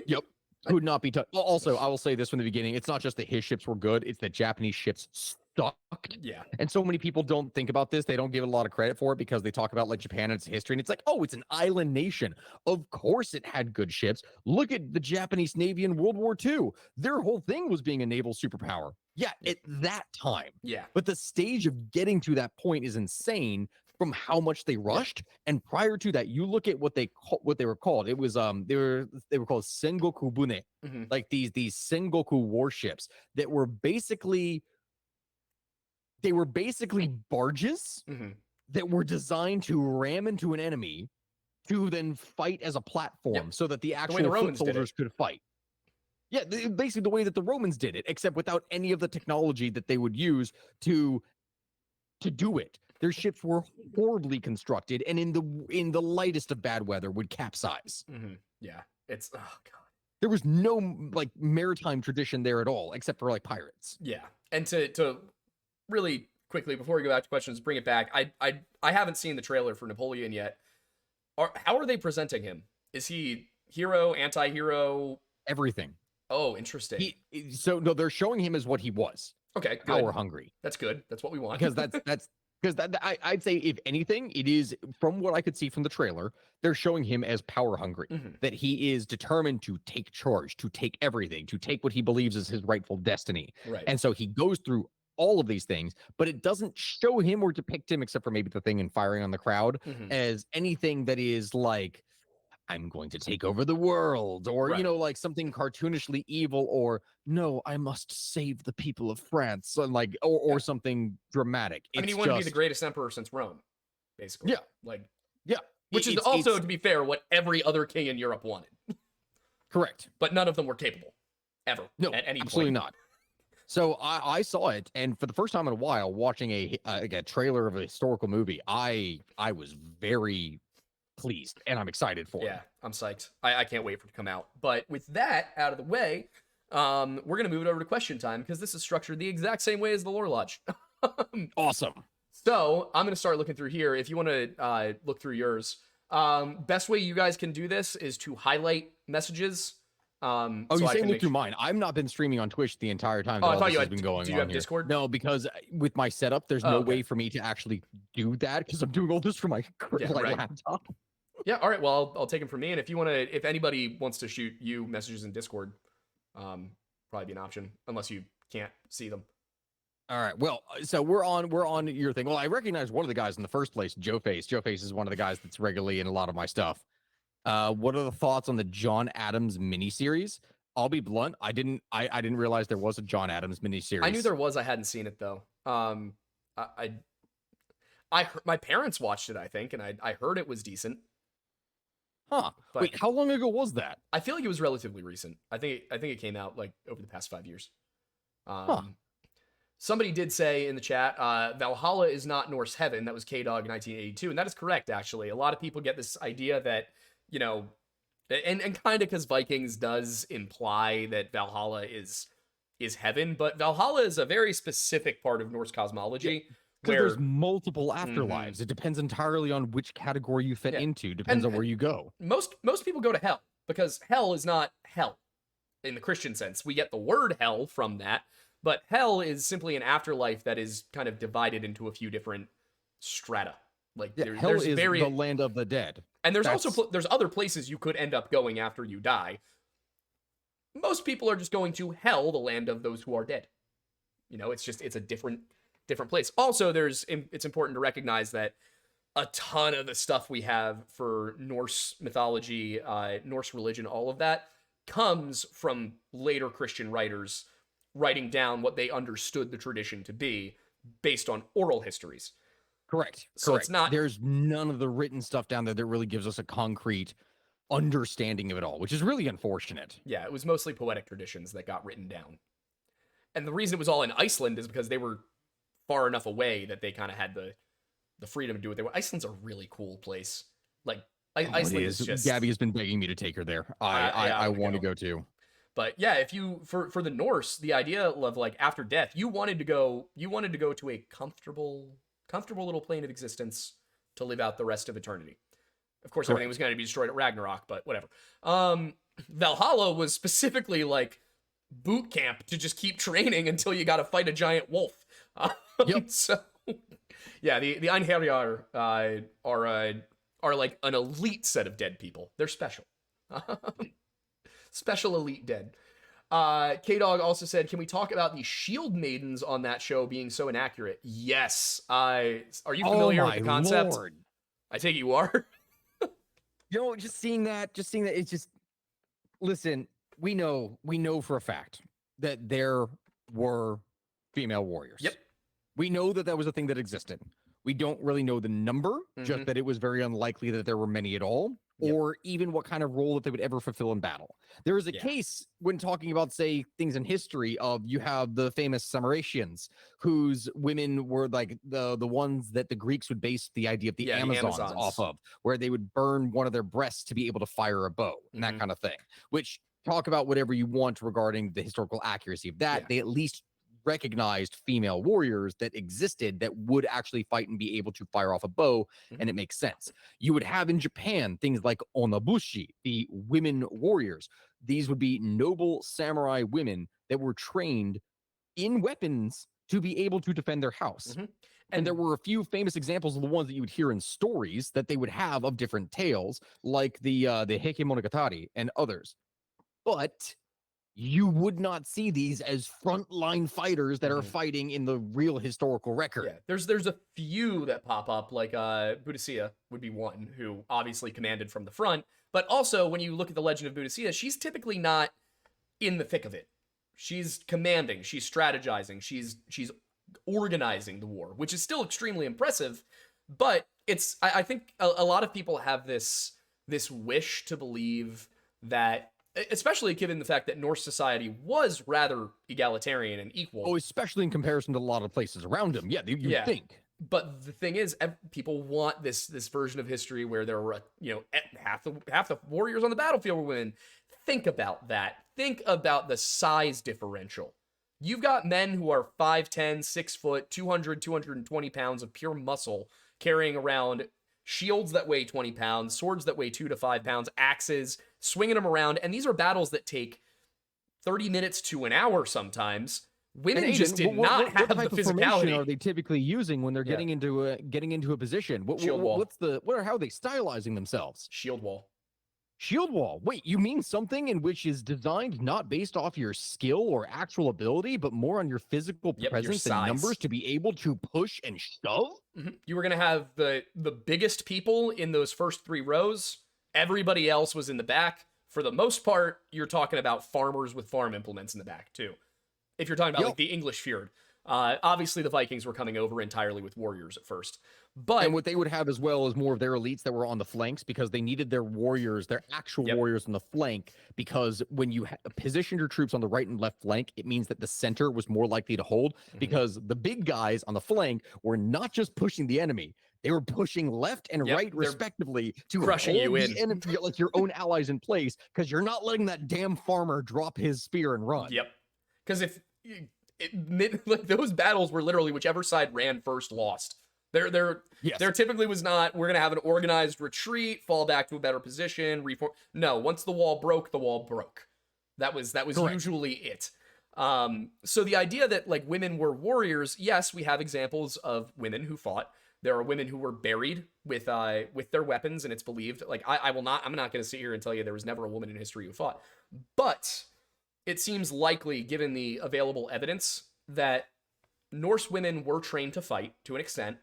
Yep. Could not be touched. Also, I will say this from the beginning. It's not just that his ships were good. It's that Japanese ships sucked. Yeah. And so many people don't think about this. They don't give it a lot of credit for it because they talk about like Japan and its history. And it's like, oh, it's an island nation. Of course it had good ships. Look at the Japanese Navy in World War II. Their whole thing was being a naval superpower. Yeah, at that time. Yeah. But the stage of getting to that point is insane from how much they rushed. And prior to that, you look at what they were called. It was they were called Sengoku Bune, like these Sengoku warships that were basically barges that were designed to ram into an enemy to then fight as a platform so that the actual foot soldiers could fight. Yeah, basically the way that the Romans did it, except without any of the technology that they would use to do it. Their ships were horribly constructed, and in the lightest of bad weather would capsize. Yeah, it's oh god. There was no like maritime tradition there at all, except for like pirates. Yeah, and to really quickly before we go back to questions, bring it back. I haven't seen the trailer for Napoleon yet. How are they presenting him? Is he hero, anti-hero? Everything. Oh, interesting. No, they're showing him as what he was. Okay, good. Power hungry. That's good. That's what we want. Because I'd say if anything, it is from what I could see from the trailer, they're showing him as power hungry, that he is determined to take charge, to take everything, to take what he believes is his rightful destiny. Right. And so he goes through all of these things, but it doesn't show him or depict him, except for maybe the thing in firing on the crowd, as anything that is like, I'm going to take over the world, or, like something cartoonishly evil, or no, I must save the people of France, and like, or something dramatic. I mean, he wanted to be the greatest emperor since Rome, basically. Yeah. Which is also, to be fair, what every other king in Europe wanted. Correct. But none of them were capable, ever. No, at any absolutely point. not. So I saw it, and for the first time in a while, watching a trailer of a historical movie, I was very pleased, and I'm excited for it. Yeah, I'm psyched. I can't wait for it to come out. But with that out of the way, we're going to move it over to question time, because this is structured the exact same way as the Lore Lodge. Awesome. So I'm going to start looking through here. If you want to look through yours, best way you guys can do this is to highlight messages Oh, so you're I saying can look make through mine. I'm not been streaming on Twitch the entire time that I all thought this you has had. been going Do you on have here. Discord? No, because with my setup, there's Oh, no okay. way for me to actually do that because I'm doing all this from my Yeah, like right. laptop. Yeah, all right. Well, I'll take them from me, and if you want to, if anybody wants to shoot you messages in Discord, probably be an option, unless you can't see them. All right. Well, so we're on your thing. Well, I recognize one of the guys in the first place, Joe Face. Joe Face is one of the guys that's regularly in a lot of my stuff. What are the thoughts on the John Adams miniseries? I'll be blunt. I didn't realize there was a John Adams miniseries. I knew there was. I hadn't seen it though. I heard, my parents watched it, I think, and I heard it was decent. Huh. But wait, how long ago was that? I feel like it was relatively recent. I think it came out like over the past 5 years. Huh. Somebody did say in the chat, Valhalla is not Norse heaven. That was K-Dog 1982, and that is correct. Actually, a lot of people get this idea that, you know, and kind of because Vikings does imply that Valhalla is heaven, but Valhalla is a very specific part of Norse cosmology. Because Where there's multiple afterlives. It depends entirely on which category you fit into. Depends on where you go. Most people go to hell because hell is not hell in the Christian sense. We get the word hell from that, but hell is simply an afterlife that is kind of divided into a few different strata. Like hell there's is the land of the dead, and there's also there's other places you could end up going after you die. Most people are just going to hell, the land of those who are dead. You know, it's a different place. Also, it's important to recognize that a ton of the stuff we have for Norse mythology, Norse religion, all of that comes from later Christian writers writing down what they understood the tradition to be based on oral histories. Correct. So it's not, there's none of the written stuff down there that really gives us a concrete understanding of it all, which is really unfortunate. Yeah, it was mostly poetic traditions that got written down. And the reason it was all in Iceland is because they were far enough away that they kind of had the freedom to do what they were. Iceland's a really cool place. Like Iceland is just. Gabby has been begging me to take her there. I want to go too. But yeah, if you for the Norse, the idea of like after death, you wanted to go to a comfortable little plane of existence to live out the rest of eternity. Of course, everything was going to be destroyed at Ragnarok, but whatever. Valhalla was specifically like boot camp to just keep training until you got to fight a giant wolf. So, yeah, the Einherjar are like an elite set of dead people. They're special. Special elite dead. K-Dog also said, can we talk about the shield maidens on that show being so inaccurate? Yes. Are you familiar with the concept? Lord. I take it you are. Just seeing that, it's just, listen, we know for a fact that there were female warriors. Yep. We know that was a thing that existed. We don't really know the number, just that it was very unlikely that there were many at all, or even what kind of role that they would ever fulfill in battle. There is a case when talking about, say, things in history of you have the famous Sarmatians, whose women were like the ones that the Greeks would base the idea of the Amazons off of, where they would burn one of their breasts to be able to fire a bow and that kind of thing, which talk about whatever you want regarding the historical accuracy of that. They at least recognized female warriors that existed that would actually fight and be able to fire off a bow, and it makes sense. You would have in Japan things like onabushi, the women warriors. These would be noble samurai women that were trained in weapons to be able to defend their house. And there were a few famous examples of the ones that you would hear in stories that they would have of different tales, like the Heike Monogatari and others. But you would not see these as frontline fighters that are fighting in the real historical record. Yeah, there's a few that pop up, like Boudicca would be one who obviously commanded from the front, but also when you look at the legend of Boudicca, she's typically not in the thick of it. She's commanding, she's strategizing, she's organizing the war, which is still extremely impressive, but it's I think a lot of people have this wish to believe that, especially given the fact that Norse society was rather egalitarian and equal. Oh, especially in comparison to a lot of places around them. Yeah, you think. But the thing is, people want this version of history where there were, half the warriors on the battlefield were women. Think about that. Think about the size differential. You've got men who are 5'10", 6 foot, 200, 220 pounds of pure muscle carrying around shields that weigh 20 pounds, swords that weigh 2 to 5 pounds, axes, swinging them around. And these are battles that take 30 minutes to an hour sometimes. Women Aiden, just did not have what type the of formation physicality. are they typically using when they're getting into a position? Shield wall. How are they stylizing themselves? Shield wall. Shield wall. Wait, you mean something in which is designed not based off your skill or actual ability, but more on your physical presence and numbers to be able to push and shove? You were going to have the biggest people in those first 3 rows. Everybody else was in the back. For the most part, you're talking about farmers with farm implements in the back, too. If you're talking about like the English Fjord. Obviously, the Vikings were coming over entirely with warriors at first. And what they would have as well is more of their elites that were on the flanks, because they needed their warriors, their actual warriors on the flank, because when you positioned your troops on the right and left flank, it means that the center was more likely to hold, because the big guys on the flank were not just pushing the enemy. They were pushing left and right, respectively, to crushing hold you in. the enemy, like your own allies in place, because you're not letting that damn farmer drop his spear and run. Yep. Because like those battles were literally whichever side ran first lost. There typically was not, we're going to have an organized retreat, fall back to a better position, reform. No, once the wall broke, the wall broke. That was usually it. So the idea that like women were warriors, yes, we have examples of women who fought. There are women who were buried with their weapons, and it's believed, like, I'm not going to sit here and tell you there was never a woman in history who fought. But it seems likely, given the available evidence, that Norse women were trained to fight to an extent,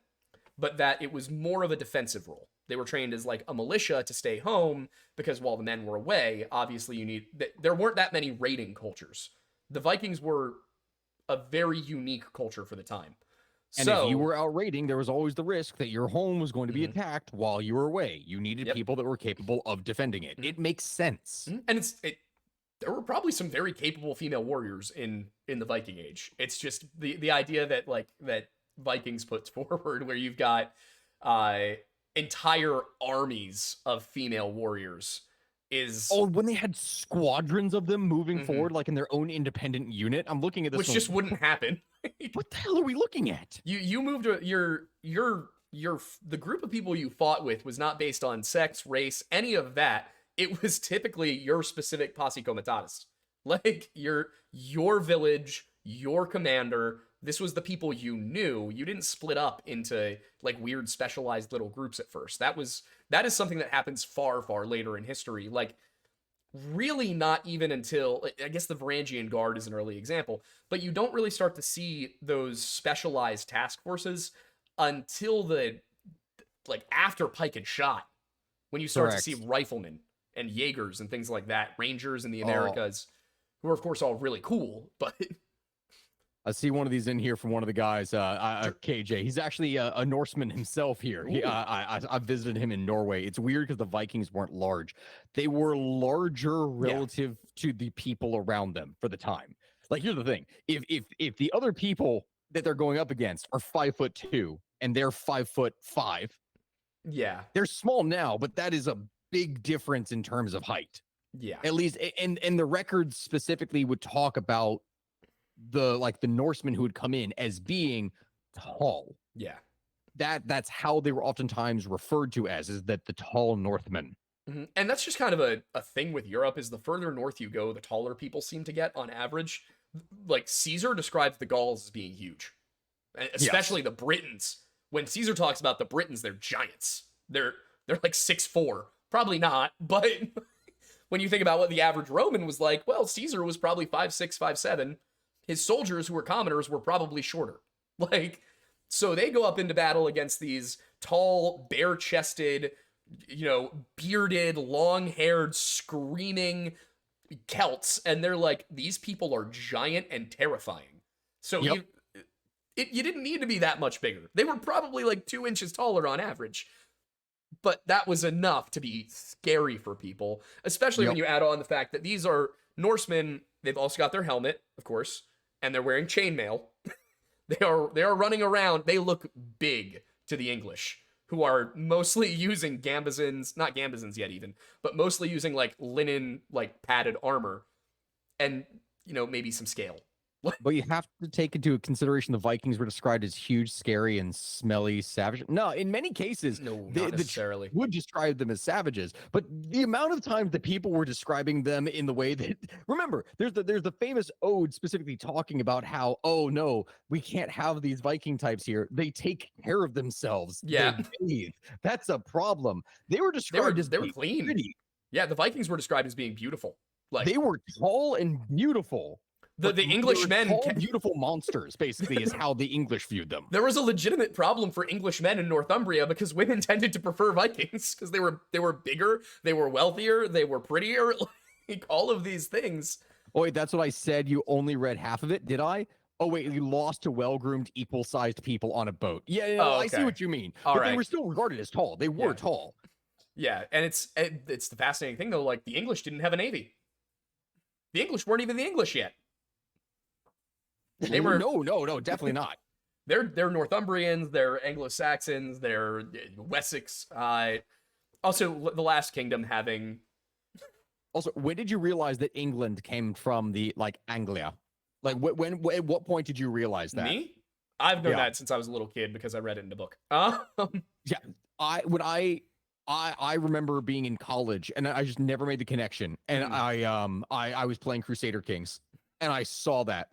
but that it was more of a defensive role. They were trained as like a militia to stay home, because while the men were away, obviously there weren't that many raiding cultures. The Vikings were a very unique culture for the time. And if you were out raiding, there was always the risk that your home was going to be attacked while you were away. You needed people that were capable of defending it. It makes sense. And there were probably some very capable female warriors in the Viking Age. It's just the idea that that Vikings puts forward, where you've got entire armies of female warriors, is when they had squadrons of them moving forward like in their own independent unit. I'm looking at this, which just wouldn't happen. What the hell are we looking at? You moved the group of people you fought with was not based on sex, race, any of that. It was typically your specific posse comitatus, like your village, your commander. This was the people you knew. You didn't split up into like weird specialized little groups at first. That is something that happens far, far later in history. Like, really not even until, I guess the Varangian Guard is an early example, but you don't really start to see those specialized task forces until after pike and shot, when you start to see riflemen and Jaegers and things like that, Rangers in the Americas, who are of course all really cool, but I see one of these in here from one of the guys, KJ. He's actually a Norseman himself here. I visited him in Norway. It's weird because the Vikings weren't large. They were larger relative to the people around them for the time. Like, here's the thing. If the other people that they're going up against are 5'2" and they're 5'5", they're small now, but that is a big difference in terms of height. Yeah. At least, and the records specifically would talk about the Norsemen who would come in as being tall. Yeah. That's how they were oftentimes referred to as, is that the tall Northmen. And that's just kind of a thing with Europe, is the further north you go, the taller people seem to get on average. Like, Caesar describes the Gauls as being huge, especially the Britons. When Caesar talks about the Britons, they're giants. They're like 6'4". Probably not, but when you think about what the average Roman was like, well, Caesar was probably 5'6", 5'7". His soldiers, who were commoners, were probably shorter. Like, so they go up into battle against these tall, bare-chested, bearded, long-haired, screaming Celts, and they're like, these people are giant and terrifying. So you didn't need to be that much bigger. They were probably like 2 inches taller on average. But that was enough to be scary for people, especially when you add on the fact that these are Norsemen. They've also got their helmet, of course, and they're wearing chainmail. They are running around. They look big to the English, who are mostly using gambesons, not gambesons yet even, but mostly using like linen, like padded armor, and maybe some scale. But you have to take into consideration the Vikings were described as huge, scary, and smelly savage. No, in many cases, No, the, not the tr- necessarily. would describe them as savages. But the amount of times that people were describing them in the way that, remember, there's the famous ode specifically talking about how, oh no, we can't have these Viking types here. They take care of themselves. Yeah. They bathe. That's a problem. They were described as They were being clean. pretty. Yeah, the Vikings were described as being beautiful. Like They were tall and beautiful. the English men tall, beautiful monsters, basically, is how the English viewed them. There was a legitimate problem for English men in Northumbria because women tended to prefer Vikings because they were bigger, they were wealthier, they were prettier, like all of these things. Oh wait, that's what I said. You only read half of it, did I? Oh wait, you lost to well-groomed, equal-sized people on a boat. Yeah, Oh, I see okay. what you mean. All but right. they were still regarded as tall. They were tall. Yeah, and it's the fascinating thing though. Like the English didn't have a navy. The English weren't even the English yet. They were no, definitely not. They're Northumbrians, they're Anglo-Saxons, they're Wessex. Also, the Last Kingdom having. Also, when did you realize that England came from the Anglia? Like when at what point did you realize that? Me? I've known that since I was a little kid because I read it in a book. Yeah, I remember being in college and I just never made the connection. And I was playing Crusader Kings and I saw that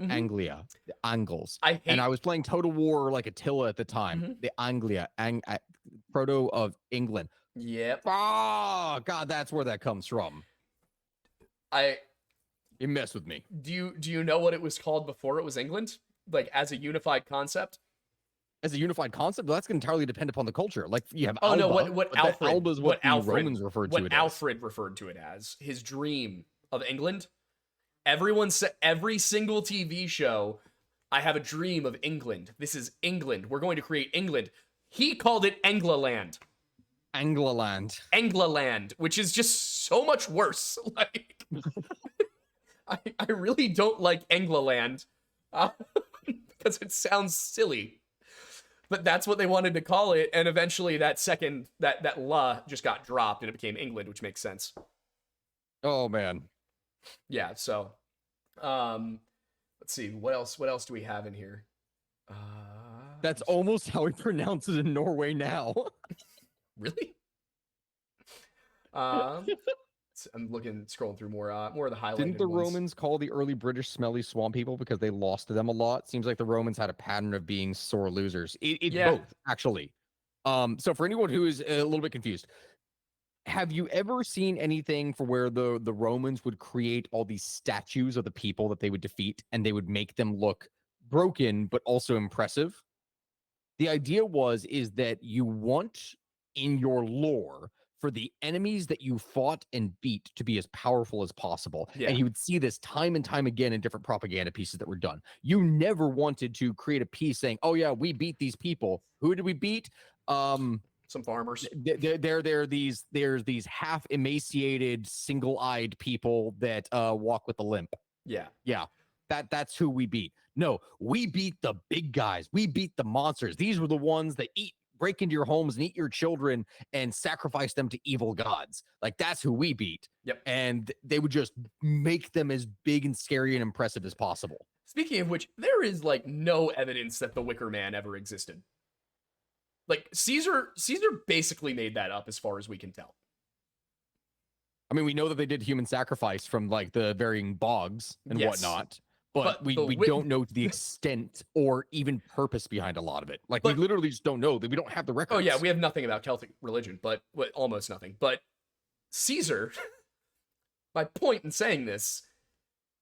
Anglia, the Angles. And I was playing Total War Attila at the time. The Anglia, proto of England. Yep. Oh God, that's where that comes from. You mess with me. Do you know what it was called before it was England? Like as a unified concept? As a unified concept, well, that's going to entirely depend upon the culture. Like you have Alba, what Alfred, Alba's what the Alfred, Romans referred to it Alfred referred to it as his dream of England. Everyone said every single TV show, I have a dream of England. This is England. We're going to create England. He called it Anglaland. Anglaland, which is just so much worse. Like, I really don't like Anglaland because it sounds silly. But that's what they wanted to call it, and eventually that la just got dropped and it became England, which makes sense. Oh man. Yeah, so let's see, what else do we have in here? That's almost how we pronounce it in Norway now. Really? I'm scrolling through more of the highlighted Didn't the ones. Romans call the early British smelly swamp people because they lost to them a lot? Seems like the Romans had a pattern of being sore losers. It's both, actually. So for anyone who is a little bit confused, have you ever seen anything for where the Romans would create all these statues of the people that they would defeat and they would make them look broken but also impressive? The idea is that you want in your lore for the enemies that you fought and beat to be as powerful as possible. Yeah. And you would see this time and time again in different propaganda pieces that were done. You never wanted to create a piece saying, oh yeah, we beat these people. Who did we beat? Some farmers. There's these half emaciated, single-eyed people that walk with a limp. Yeah. Yeah. That's who we beat. No, we beat the big guys. We beat the monsters. These were the ones that break into your homes and eat your children and sacrifice them to evil gods. Like that's who we beat. Yep. And they would just make them as big and scary and impressive as possible. Speaking of which, there is no evidence that the Wicker Man ever existed. Like Caesar basically made that up as far as we can tell. I mean, we know that they did human sacrifice from the varying bogs and whatnot. But we don't know the extent or even purpose behind a lot of it. We literally just don't know that we don't have the records. Oh yeah, we have nothing about Celtic religion, but almost nothing. But Caesar, my point in saying this,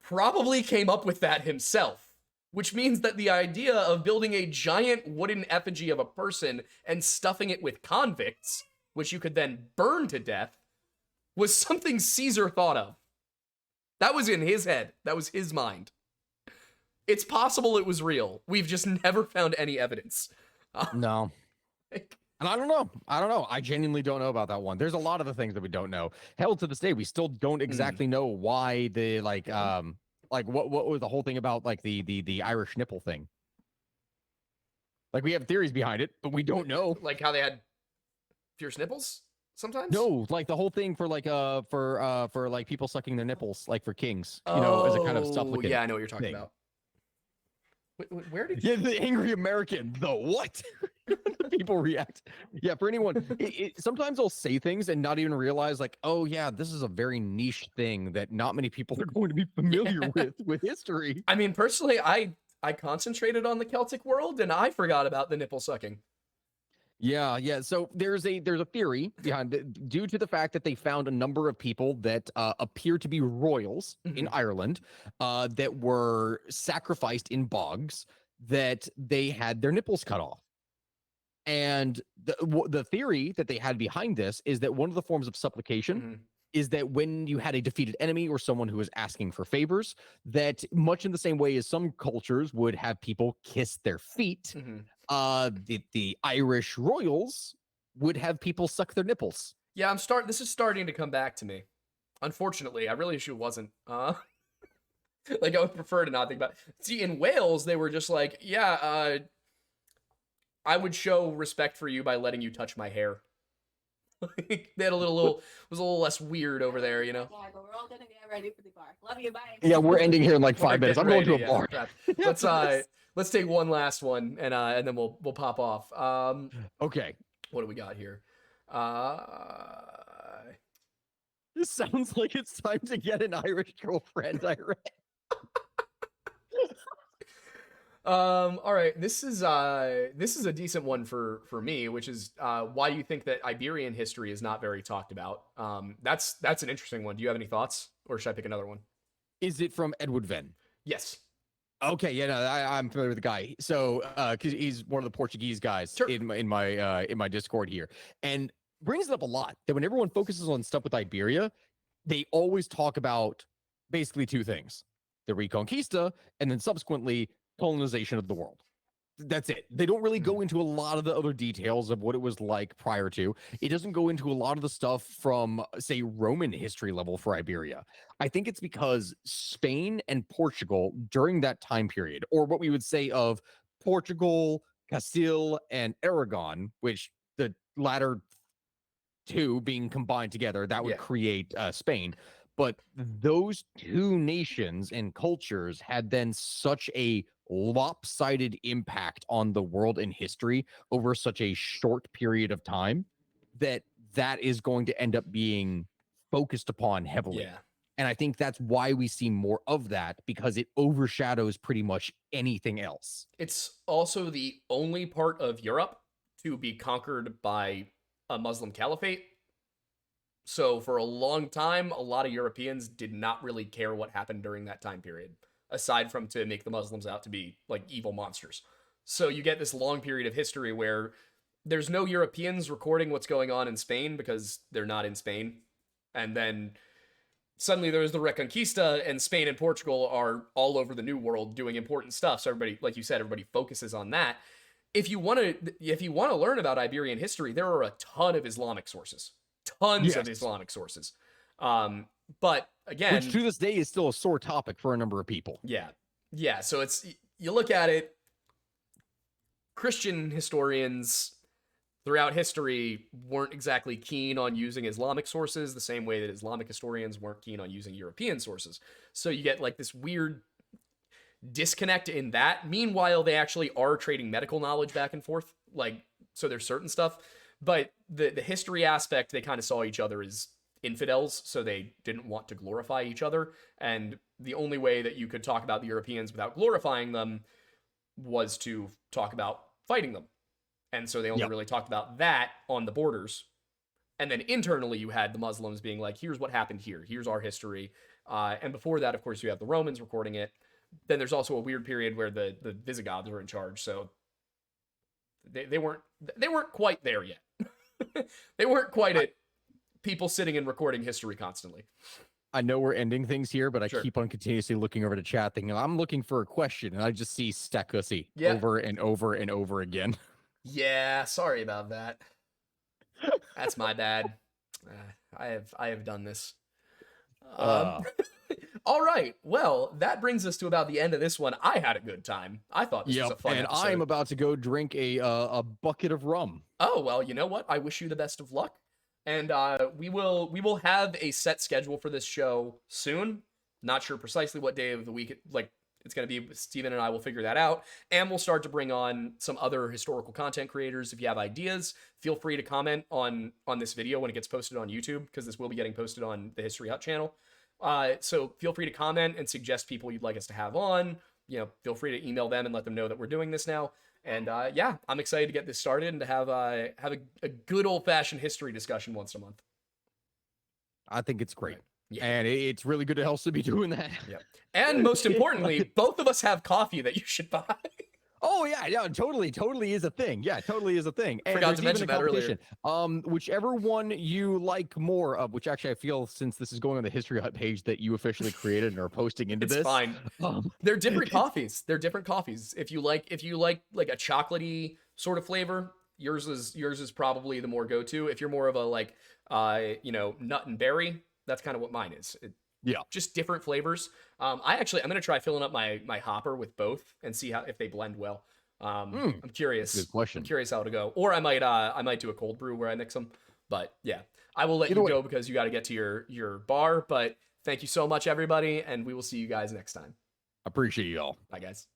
probably came up with that himself, which means that the idea of building a giant wooden effigy of a person and stuffing it with convicts, which you could then burn to death, was something Caesar thought of. That was in his head. That was his mind. It's possible it was real. We've just never found any evidence. No. And I don't know. I genuinely don't know about that one. There's a lot of the things that we don't know. Hell, to this day, we still don't exactly know why the what was the whole thing about the Irish nipple thing. We have theories behind it, but we don't know. Like how they had fierce nipples sometimes? No, the whole thing for people sucking their nipples, for kings, as a kind of supplicant. Yeah, I know what you're talking about. Where did Yeah, the angry American. The what? People react. Yeah, for anyone, sometimes I'll say things and not even realize, like, oh yeah, this is a very niche thing that not many people are going to be familiar with history. I mean, personally, I concentrated on the Celtic world and I forgot about the nipple sucking. Yeah, yeah. So there's a theory behind it, due to the fact that they found a number of people that appear to be royals in Ireland that were sacrificed in bogs, that they had their nipples cut off. And the theory that they had behind this is that one of the forms of supplication is that when you had a defeated enemy or someone who was asking for favors, that much in the same way as some cultures would have people kiss their feet, the Irish royals would have people suck their nipples. Yeah, this is starting to come back to me. Unfortunately, I really wish it wasn't. Like, I would prefer to not think about it. See, in Wales, they were just like, yeah, I would show respect for you by letting you touch my hair. They had was a little less weird over there, you know. Yeah, but we're all gonna get ready for the bar. Love you, bye. Yeah, we're ending here in like 5 minutes. I'm going to a bar. Let's take one last one and then we'll pop off. Okay. What do we got here? This sounds like it's time to get an Irish girlfriend, I read. All right, this is a decent one for me, which is why you think that Iberian history is not very talked about. That's an interesting one. Do you have any thoughts, or should I pick another one? Is it from Edward Venn? Yes. Okay, yeah, no, I'm familiar with the guy. So, because he's one of the Portuguese guys in my Discord here, and brings it up a lot that when everyone focuses on stuff with Iberia, they always talk about basically two things: the Reconquista, and then subsequently colonization of the world. That's it. They don't really go into a lot of the other details of what it was like prior to. It doesn't go into a lot of the stuff from, say, Roman history level for Iberia. I think it's because Spain and Portugal during that time period, or what we would say of Portugal, Castile, and Aragon, which the latter two being combined together, that would create Spain. But those two nations and cultures had then such a lopsided impact on the world and history over such a short period of time that is going to end up being focused upon heavily. Yeah. And I think that's why we see more of that, because it overshadows pretty much anything else. It's also the only part of Europe to be conquered by a Muslim caliphate. So for a long time, a lot of Europeans did not really care what happened during that time period, aside from to make the Muslims out to be like evil monsters. So you get this long period of history where there's no Europeans recording what's going on in Spain because they're not in Spain. And then suddenly there's the Reconquista, and Spain and Portugal are all over the New World doing important stuff. So everybody, like you said, everybody focuses on that. If you want to learn about Iberian history, there are a ton of Islamic sources. Tons of Islamic sources. But again, which to this day is still a sore topic for a number of people. Yeah. So you look at it, Christian historians throughout history weren't exactly keen on using Islamic sources the same way that Islamic historians weren't keen on using European sources. So you get like this weird disconnect in that. Meanwhile, they actually are trading medical knowledge back and forth. Like, so there's certain stuff. But the history aspect, they kind of saw each other as infidels, so they didn't want to glorify each other. And the only way that you could talk about the Europeans without glorifying them was to talk about fighting them. And so they only really talked about that on the borders. And then internally, you had the Muslims being like, here's what happened here. Here's our history. And before that, of course, you have the Romans recording it. Then there's also a weird period where the Visigoths were in charge. So they weren't quite there yet. They weren't quite at people sitting and recording history constantly. I know we're ending things here, but I keep on continuously looking over the chat thinking, I'm looking for a question, and I just see Stacussy over and over and over again. Yeah, sorry about that. That's my bad. I have done this. All right. Well, that brings us to about the end of this one. I had a good time. I thought this was a fun episode. I'm about to go drink a bucket of rum. Oh, well, you know what? I wish you the best of luck. And we will have a set schedule for this show soon. Not sure precisely what day of the week, like It's going to be Steven and I will figure that out. And we'll start to bring on some other historical content creators. If you have ideas, feel free to comment on this video when it gets posted on YouTube, because this will be getting posted on the History Hut channel. So feel free to comment and suggest people you'd like us to have on. Feel free to email them and let them know that we're doing this now. And yeah, I'm excited to get this started and to have a good old-fashioned history discussion once a month. I think it's great. Yeah. And it's really good to also be doing that. Yeah. And most importantly, both of us have coffee that you should buy. Oh yeah, totally is a thing. Yeah, totally is a thing. And Forgot to there's mention even a that earlier. competition. Whichever one you like more of, which actually I feel, since this is going on the History Hut page that you officially created and are posting into It's this. fine. They're different coffees. They're different coffees. If you like like a chocolatey sort of flavor, yours is probably the more go-to. If you're more of a like nut and berry, that's kind of what mine is. Yeah. Just different flavors. I'm gonna try filling up my hopper with both and see if they blend well. I'm curious. Good question. I'm curious how it'll go. Or I might do a cold brew where I mix them. But yeah, I will let you go because you got to get to your bar. But thank you so much, everybody, and we will see you guys next time. Appreciate you all. Bye, guys.